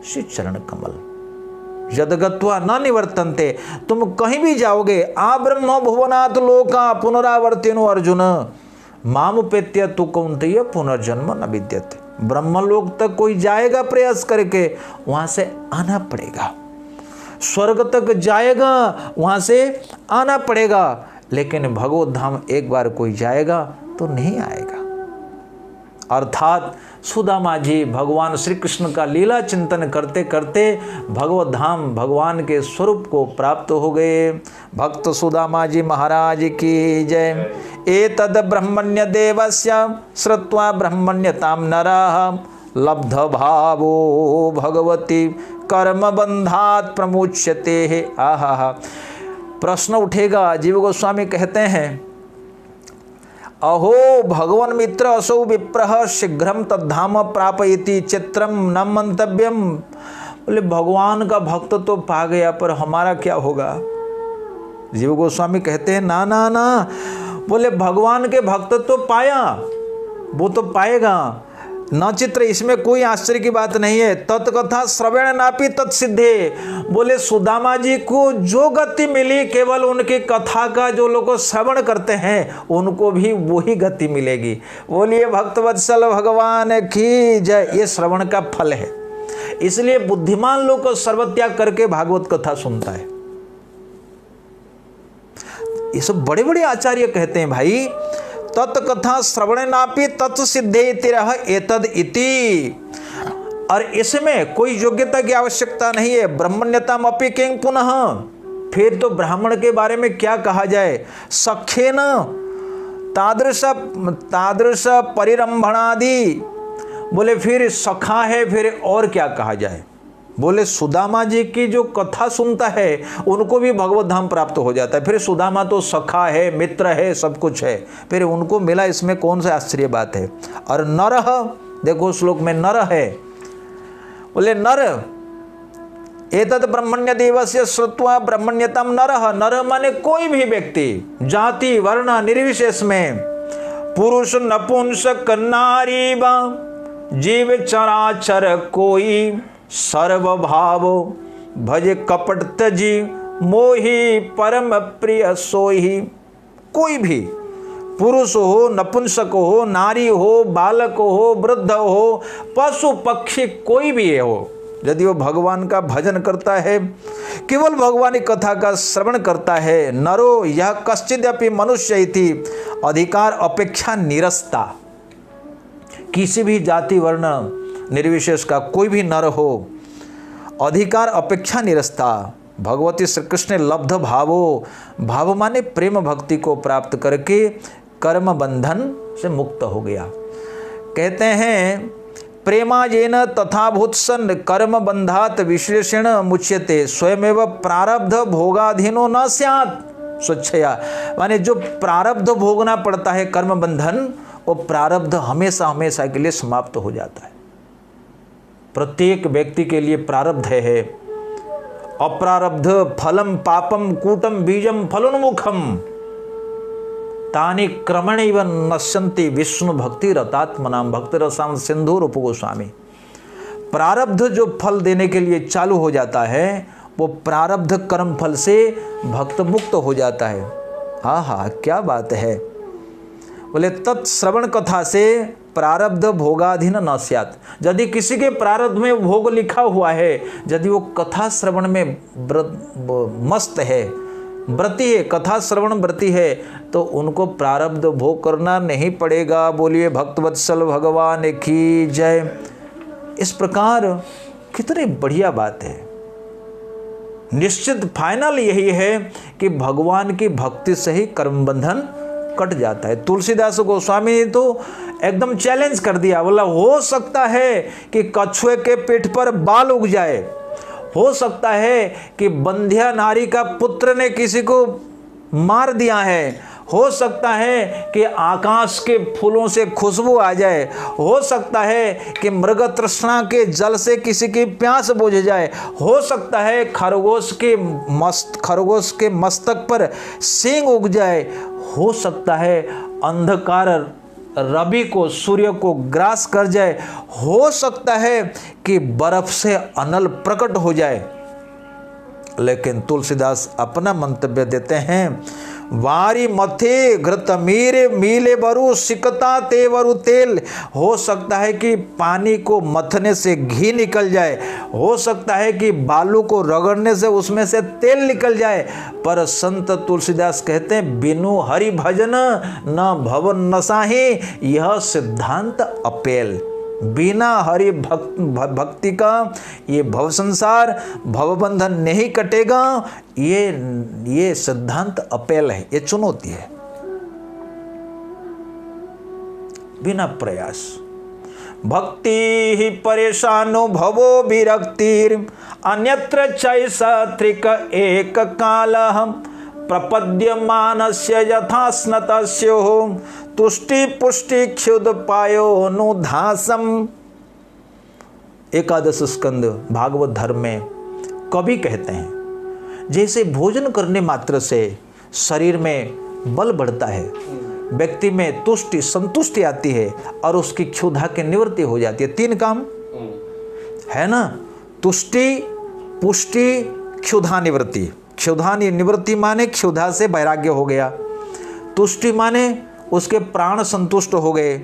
श्री चरण कमल। यदगत्वा न निवर्तन्ते, तुम कहीं भी जाओगे। आ ब्रह्म भुवनात् लोका पुनरावर्तिनो अर्जुन, मामुपेत्य तु कौन्तेय पुनर्जन्म न विद्यते। ब्रह्मलोक तक कोई जाएगा प्रयास करके, वहां से आना पड़ेगा। स्वर्ग तक जाएगा, वहां से आना पड़ेगा। लेकिन भगवत धाम एक बार कोई जाएगा तो नहीं आएगा। अर्थात सुदामा जी भगवान श्री कृष्ण का लीला चिंतन करते करते भगवत धाम भगवान के स्वरूप को प्राप्त हो गए। भक्त सुदामा जी महाराज की जय। एतद ब्रह्मण्य देवस्य श्रुत्वा ब्रह्मण्यतां नरः, लब्ध भावो भगवती कर्म बंधात प्रमुच्यते। आहा, प्रश्न उठेगा। जीव गोस्वामी कहते हैं, अहो भगवान मित्र असौ विप्रः शीघ्रम तद्धाम प्रापयति चित्रम न मंतव्यम। बोले भगवान का भक्त तो पा गया, पर हमारा क्या होगा? जीव गोस्वामी कहते हैं ना ना ना, बोले भगवान के भक्त तो पाया, वो तो पाएगा, न चित्र, इसमें कोई आश्चर्य की बात नहीं है। तत्कथा श्रवण नापि तत्सिद्धे, बोले सुदामा जी को जो गति मिली केवल उनकी कथा का जो लोग श्रवण करते हैं उनको भी वही गति मिलेगी। बोलिए भक्तवत्सल भगवान की जय। ये श्रवण का फल है, इसलिए बुद्धिमान लोग को सर्वत्याग करके भागवत कथा सुनता है। ये सब बड़े बड़े आचार्य कहते हैं भाई, तत्कथा श्रवणेनापि तत्सिद्धे तिरह एतद इति। और इसमें कोई योग्यता की आवश्यकता नहीं है। ब्रह्मण्यताम अपि किं पुनः, फिर तो ब्राह्मण के बारे में क्या कहा जाए। सख्येन तादृश परिरंभणादि, बोले फिर सखा है, फिर और क्या कहा जाए। बोले सुदामा जी की जो कथा सुनता है उनको भी भगवत धाम प्राप्त हो जाता है। फिर सुदामा तो सखा है, मित्र है, सब कुछ है, फिर उनको मिला, इसमें कौन सा आश्चर्य बात है। और नरः, देखो श्लोक में नर है, बोले नर एतत् ब्रह्मण्य देवस्य श्रुत्वा ब्रह्मण्यतम नरः। नर माने कोई भी व्यक्ति, जाति वर्ण निर्विशेष में, पुरुष नपुंसक नारी वा जीव चराचर कोई, सर्वभाव भज कपट तजी मोहि परम प्रिय सोही। कोई भी पुरुष हो, नपुंसक हो, नारी हो, बालक हो, वृद्ध हो, पशु पक्षी कोई भी हो, यदि वो भगवान का भजन करता है, केवल भगवान की कथा का श्रवण करता है, नरो यह कश्चिदपि मनुष्य इति अधिकार अपेक्षा निरस्ता। किसी भी जाति वर्ण निर्विशेष का कोई भी नर हो, अधिकार अपेक्षा निरस्ता भगवती श्री कृष्ण लब्ध भावो, भाव माने प्रेम भक्ति को प्राप्त करके कर्म बंधन से मुक्त हो गया। कहते हैं प्रेमाजेन तथाभूत सन कर्म बंधात विश्लेषण मुच्यते, स्वयमेव प्रारब्ध भोगाधीनो न स्यात् स्वच्छया। माने जो प्रारब्ध भोगना पड़ता है कर्म बंधन, वो प्रारब्ध हमेशा हमेशा के लिए समाप्त हो जाता है। प्रत्येक व्यक्ति के लिए प्रारब्ध है। अप्रारब्ध फलम पापम कूटम बीजम फलोन्मुखम तानि क्रमणैव नश्यन्ति विष्णु भक्ति रतात्मनाम भक्त रसाम सिंधु रूप गोस्वामी। प्रारब्ध जो फल देने के लिए चालू हो जाता है वो प्रारब्ध कर्म फल से भक्त मुक्त हो जाता है। हाँ हाँ क्या बात है। बोले तत्श्रवण कथा से प्रारब्ध भोगाधीन न स्यात्। यदि किसी के प्रारब्ध में भोग लिखा हुआ है, यदि वो कथा श्रवण में मस्त है, व्रती है, कथा श्रवण व्रती है, तो उनको प्रारब्ध भोग करना नहीं पड़ेगा। बोलिए भक्तवत्सल भगवान की जय। इस प्रकार कितनी बढ़िया बात है। निश्चित फाइनल यही है कि भगवान की भक्ति से ही कर्म बंधन कट जाता है। तुलसीदास गोस्वामी ने तो एकदम चैलेंज कर दिया, बोला हो सकता है कि कछुए के पीठ पर बाल उग जाए, हो सकता है कि बंध्या नारी का पुत्र ने किसी को मार दिया है, हो सकता है कि आकाश के फूलों से खुशबू आ जाए, हो सकता है कि मृग तृष्णा के जल से किसी की प्यास बुझ जाए, हो सकता है खरगोश के मस्तक पर सींग उग जाए, हो सकता है अंधकार रवि को सूर्य को ग्रास कर जाए, हो सकता है कि बर्फ से अनल प्रकट हो जाए। लेकिन तुलसीदास अपना मंतव्य देते हैं, वारी मथे घृत मीरे मीले बरु सिकता ते वरु तेल। हो सकता है कि पानी को मथने से घी निकल जाए, हो सकता है कि बालू को रगड़ने से उसमें से तेल निकल जाए, पर संत तुलसीदास कहते हैं बिनु हरि भजन न भवन नसाही, यह सिद्धांत अपेल। बिना हरि भक्ति का ये भव संसार भवबंधन नहीं कटेगा। ये सिद्धांत अपेल है, ये चुनौती है। बिना प्रयास भक्ति ही परेशानो भवो विरक्तिर अन्यत्र चैषत्रिक एक कालः प्रपद्यमानस्य यथा स्नतस्योः तुष्टि पुष्टि क्षुद पायो नुधासम। एकादश स्कंद भागवत धर्म में कवि कहते हैं, जैसे भोजन करने मात्र से शरीर में बल बढ़ता है, व्यक्ति में तुष्टि संतुष्टि आती है और उसकी क्षुधा की निवृत्ति हो जाती है। 3 काम है ना, तुष्टि, पुष्टि, क्षुधा निवृत्ति। क्षुधा निवृत्ति माने क्षुधा से वैराग्य हो गया, तुष्टि माने उसके प्राण संतुष्ट हो गए,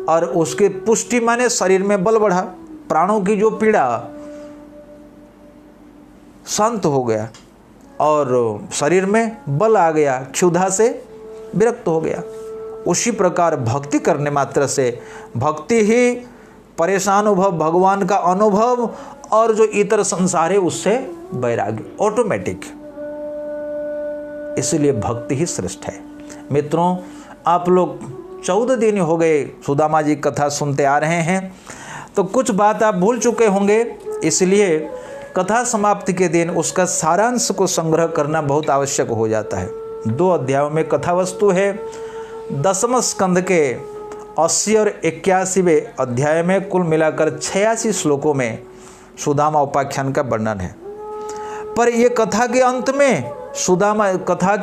और उसके पुष्टि माने शरीर में बल बढ़ा, प्राणों की जो पीड़ा शांत हो गया और शरीर में बल आ गया, क्षुधा से विरक्त हो गया। उसी प्रकार भक्ति करने मात्र से, भक्ति ही परेशान अनुभव, भगवान का अनुभव, और जो इतर संसार है उससे वैराग्य ऑटोमेटिक। इसलिए भक्ति ही श्रेष्ठ है। मित्रों, आप लोग 14 दिन हो गए सुदामा जी कथा सुनते आ रहे हैं, तो कुछ बात आप भूल चुके होंगे। इसलिए कथा समाप्ति के दिन उसका सारांश को संग्रह करना बहुत आवश्यक हो जाता है। 2 अध्यायों में कथा वस्तु है। 10वें स्कंद के 80 और 81वें अध्याय में कुल मिलाकर 86 श्लोकों में सुदामा उपाख्यान का वर्णन है। पर ये कथा के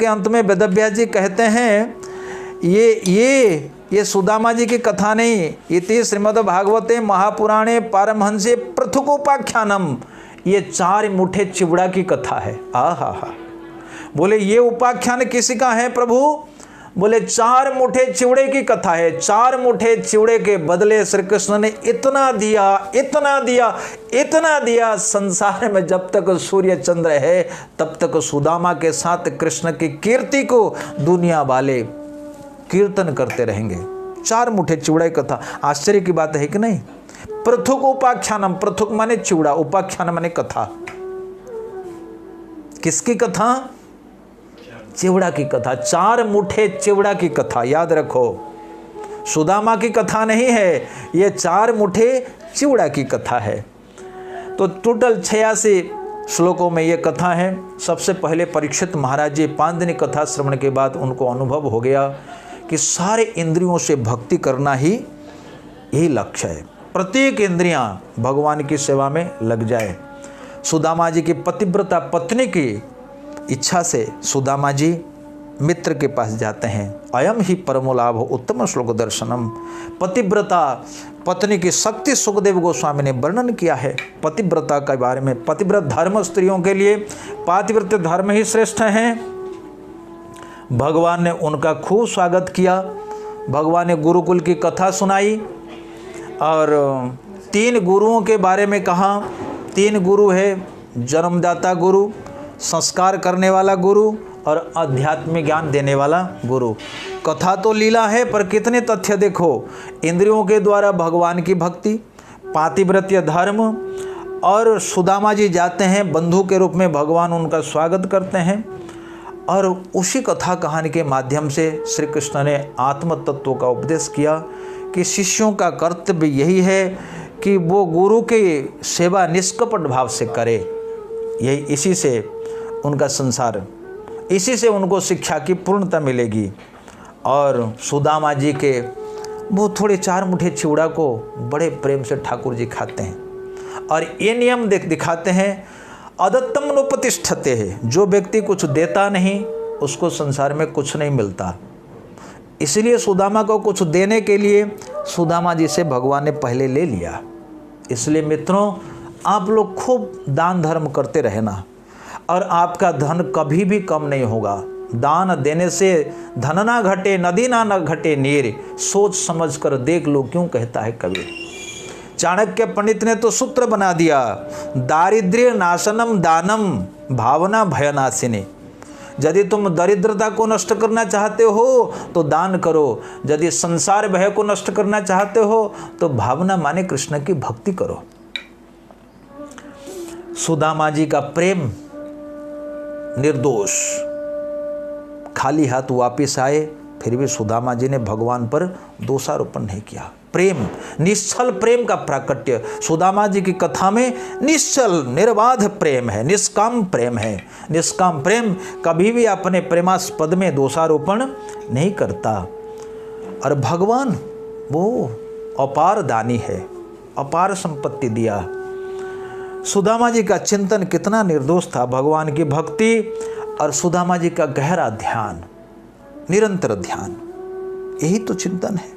अंत में वेदव्यास जी कहते हैं ये सुदामा जी की कथा नहीं, इति श्रीमद् भागवते महापुराणे पारमहंसे पृथुकोपाख्यानम, ये 4 मुठे चिवड़ा की कथा है। आहा, बोले ये उपाख्यान किसी का है प्रभु? बोले 4 मुठे चिवड़े की कथा है। 4 मुठे चिवड़े के बदले श्री कृष्ण ने इतना दिया, इतना दिया, इतना दिया। संसार में जब तक सूर्य चंद्र है तब तक सुदामा के साथ कृष्ण की कीर्ति को दुनिया वाले कीर्तन करते रहेंगे। 4 मुठे चिवड़ा की कथा, आश्चर्य की बात है कि नहीं? पृथुक उपाख्यानम, पृथुक माने चिवड़ा, उपाख्यान माने कथा। किसकी कथा? चिवड़ा की कथा। 4 मुठे चिवड़ा की कथा, याद रखो, सुदामा की कथा नहीं है, ये 4 मुठे चिवड़ा की कथा है। तो टोटल 86 श्लोकों में ये कथा है। सबसे पहले परीक्षित महाराज जी 5 दिन कथा श्रवण के बाद उनको अनुभव हो गया कि सारे इंद्रियों से भक्ति करना ही यही लक्ष्य है। प्रत्येक इंद्रियां भगवान की सेवा में लग जाए। सुदामा जी की पतिव्रता पत्नी की इच्छा से सुदामा जी मित्र के पास जाते हैं। अयम ही परमो लाभ उत्तम श्लोक दर्शनम। पतिव्रता पत्नी की शक्ति सुखदेव गोस्वामी ने वर्णन किया है पतिव्रता के बारे में। पतिव्रत धर्म स्त्रियों के लिए पातिव्रत्य धर्म ही श्रेष्ठ हैं। भगवान ने उनका खूब स्वागत किया। भगवान ने गुरुकुल की कथा सुनाई और 3 गुरुओं के बारे में कहा। 3 गुरु है, जन्मदाता गुरु, संस्कार करने वाला गुरु और आध्यात्मिक ज्ञान देने वाला गुरु। कथा तो लीला है पर कितने तथ्य देखो। इंद्रियों के द्वारा भगवान की भक्ति, पातिव्रत्य धर्म, और सुदामा जी जाते हैं बंधु के रूप में, भगवान उनका स्वागत करते हैं। और उसी कथा कहानी के माध्यम से श्री कृष्ण ने आत्म तत्व का उपदेश किया कि शिष्यों का कर्तव्य यही है कि वो गुरु की सेवा निष्कपट भाव से करे। यही इसी से उनका संसार, इसी से उनको शिक्षा की पूर्णता मिलेगी। और सुदामा जी के वो थोड़े 4 मुठे चिवड़ा को बड़े प्रेम से ठाकुर जी खाते हैं और ये नियम दिखाते हैं, अदत्तम नोपतिष्ठते है। जो व्यक्ति कुछ देता नहीं उसको संसार में कुछ नहीं मिलता। इसलिए सुदामा को कुछ देने के लिए सुदामा जी से भगवान ने पहले ले लिया। इसलिए मित्रों, आप लोग खूब दान धर्म करते रहना और आपका धन कभी भी कम नहीं होगा। दान देने से धन ना घटे, नदी ना घटे नीर, सोच समझ कर देख लो, क्यों कहता है कबीर। चाणक्य पंडित ने तो सूत्र बना दिया, दारिद्र्य नाशनम दानम भावना भयनाशिनी। यदि तुम दरिद्रता को नष्ट करना चाहते हो तो दान करो, यदि संसार भय को नष्ट करना चाहते हो तो भावना माने कृष्ण की भक्ति करो। सुदामा जी का प्रेम निर्दोष, खाली हाथ वापिस आए फिर भी सुदामा जी ने भगवान पर दोषारोपण नहीं किया। प्रेम, निश्चल प्रेम का प्राकट्य सुदामा जी की कथा में निश्चल निर्बाध प्रेम है, निष्काम प्रेम है। निष्काम प्रेम कभी भी अपने प्रेमास्पद में दोषारोपण नहीं करता। और भगवान वो अपार दानी है, अपार संपत्ति दिया। सुदामा जी का चिंतन कितना निर्दोष था, भगवान की भक्ति और सुदामा जी का गहरा ध्यान, निरंतर ध्यान। यही तो चिंतन है।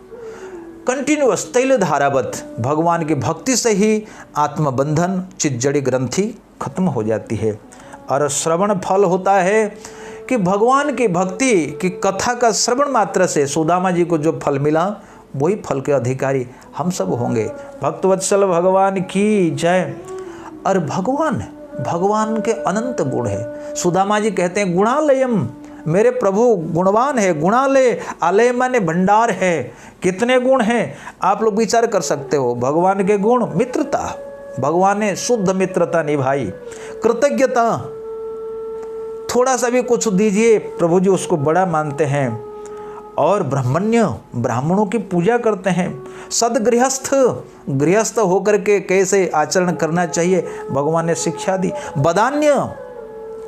कंटिन्यूअस तैल धारावत भगवान की भक्ति से ही आत्मबंधन चिज्जड़ी ग्रंथि खत्म हो जाती है। और श्रवण फल होता है कि भगवान की भक्ति की कथा का श्रवण मात्र से सुदामा जी को जो फल मिला वही फल के अधिकारी हम सब होंगे। भक्तवत्सल भगवान की जय। और भगवान के अनंत गुण है। सुदामा जी कहते हैं गुणालयम, मेरे प्रभु गुणवान है। गुणालय, आलय माने भंडार है। कितने गुण हैं आप लोग विचार कर सकते हो। भगवान के गुण, मित्रता, भगवान ने शुद्ध मित्रता निभाई। कृतज्ञता, थोड़ा सा भी कुछ दीजिए प्रभु जी उसको बड़ा मानते हैं। और ब्राह्मण्य, ब्राह्मणों की पूजा करते हैं। सदगृहस्थ, गृहस्थ होकर के कैसे आचरण करना चाहिए भगवान ने शिक्षा दी। बदान्य,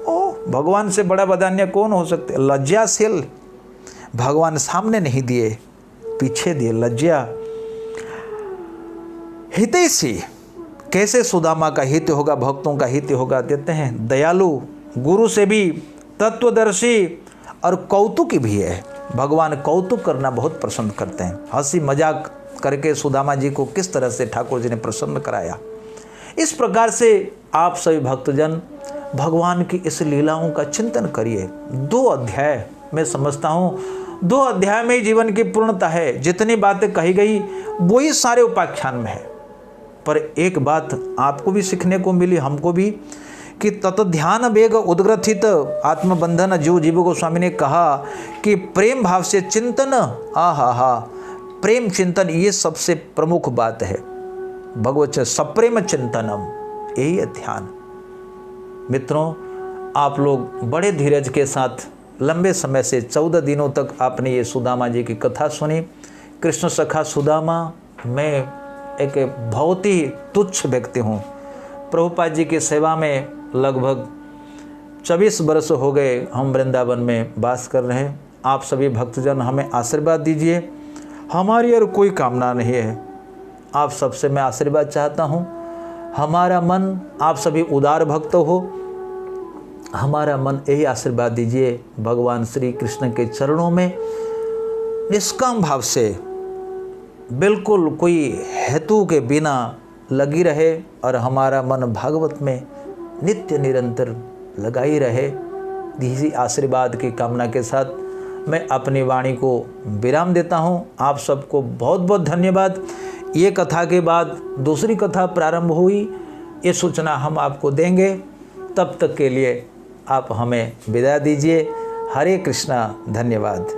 ओ भगवान से बड़ा बदान्य कौन हो सकते। लज्जाशील, भगवान सामने नहीं दिए, पीछे दिए। लज्जा। हितैषी, कैसे सुदामा का हित होगा, भक्तों का हित होगा देते हैं। दयालु, गुरु से भी तत्वदर्शी और कौतुकी भी है। भगवान कौतुक करना बहुत पसंद करते हैं। हंसी मजाक करके सुदामा जी को किस तरह से ठाकुर जी ने प्रसन्न कराया। इस प्रकार से आप सभी भक्तजन भगवान की इस लीलाओं का चिंतन करिए। 2 अध्याय मैं समझता हूँ, 2 अध्याय में ही जीवन की पूर्णता है। जितनी बातें कही गई वही सारे उपाख्यान में है। पर एक बात आपको भी सीखने को मिली, हमको भी, कि तत्ध्यान वेग उद्ग्रथित आत्मबंधन जीव गोस्वामी ने कहा कि प्रेम भाव से चिंतन, प्रेम चिंतन ये सबसे प्रमुख बात है। भगवत सप्रेम चिंतनम, यही है ध्यान। मित्रों, आप लोग बड़े धीरज के साथ लंबे समय से 14 दिनों तक आपने ये सुदामा जी की कथा सुनी। कृष्ण सखा सुदामा, मैं एक बहुत ही तुच्छ व्यक्ति हूँ। प्रभुपाद जी की सेवा में लगभग 24 वर्ष हो गए हम वृंदावन में वास कर रहे हैं। आप सभी भक्तजन हमें आशीर्वाद दीजिए। हमारी और कोई कामना नहीं है, आप सबसे मैं आशीर्वाद चाहता हूँ। हमारा मन, आप सभी उदार भक्त हो, हमारा मन यही आशीर्वाद दीजिए भगवान श्री कृष्ण के चरणों में निष्काम भाव से, बिल्कुल कोई हेतु के बिना लगी रहे और हमारा मन भागवत में नित्य निरंतर लगा ही रहे। इसी आशीर्वाद की कामना के साथ मैं अपनी वाणी को विराम देता हूँ। आप सबको बहुत बहुत धन्यवाद। ये कथा के बाद दूसरी कथा प्रारंभ हुई, ये सूचना हम आपको देंगे। तब तक के लिए आप हमें विदा दीजिए। हरे कृष्णा, धन्यवाद।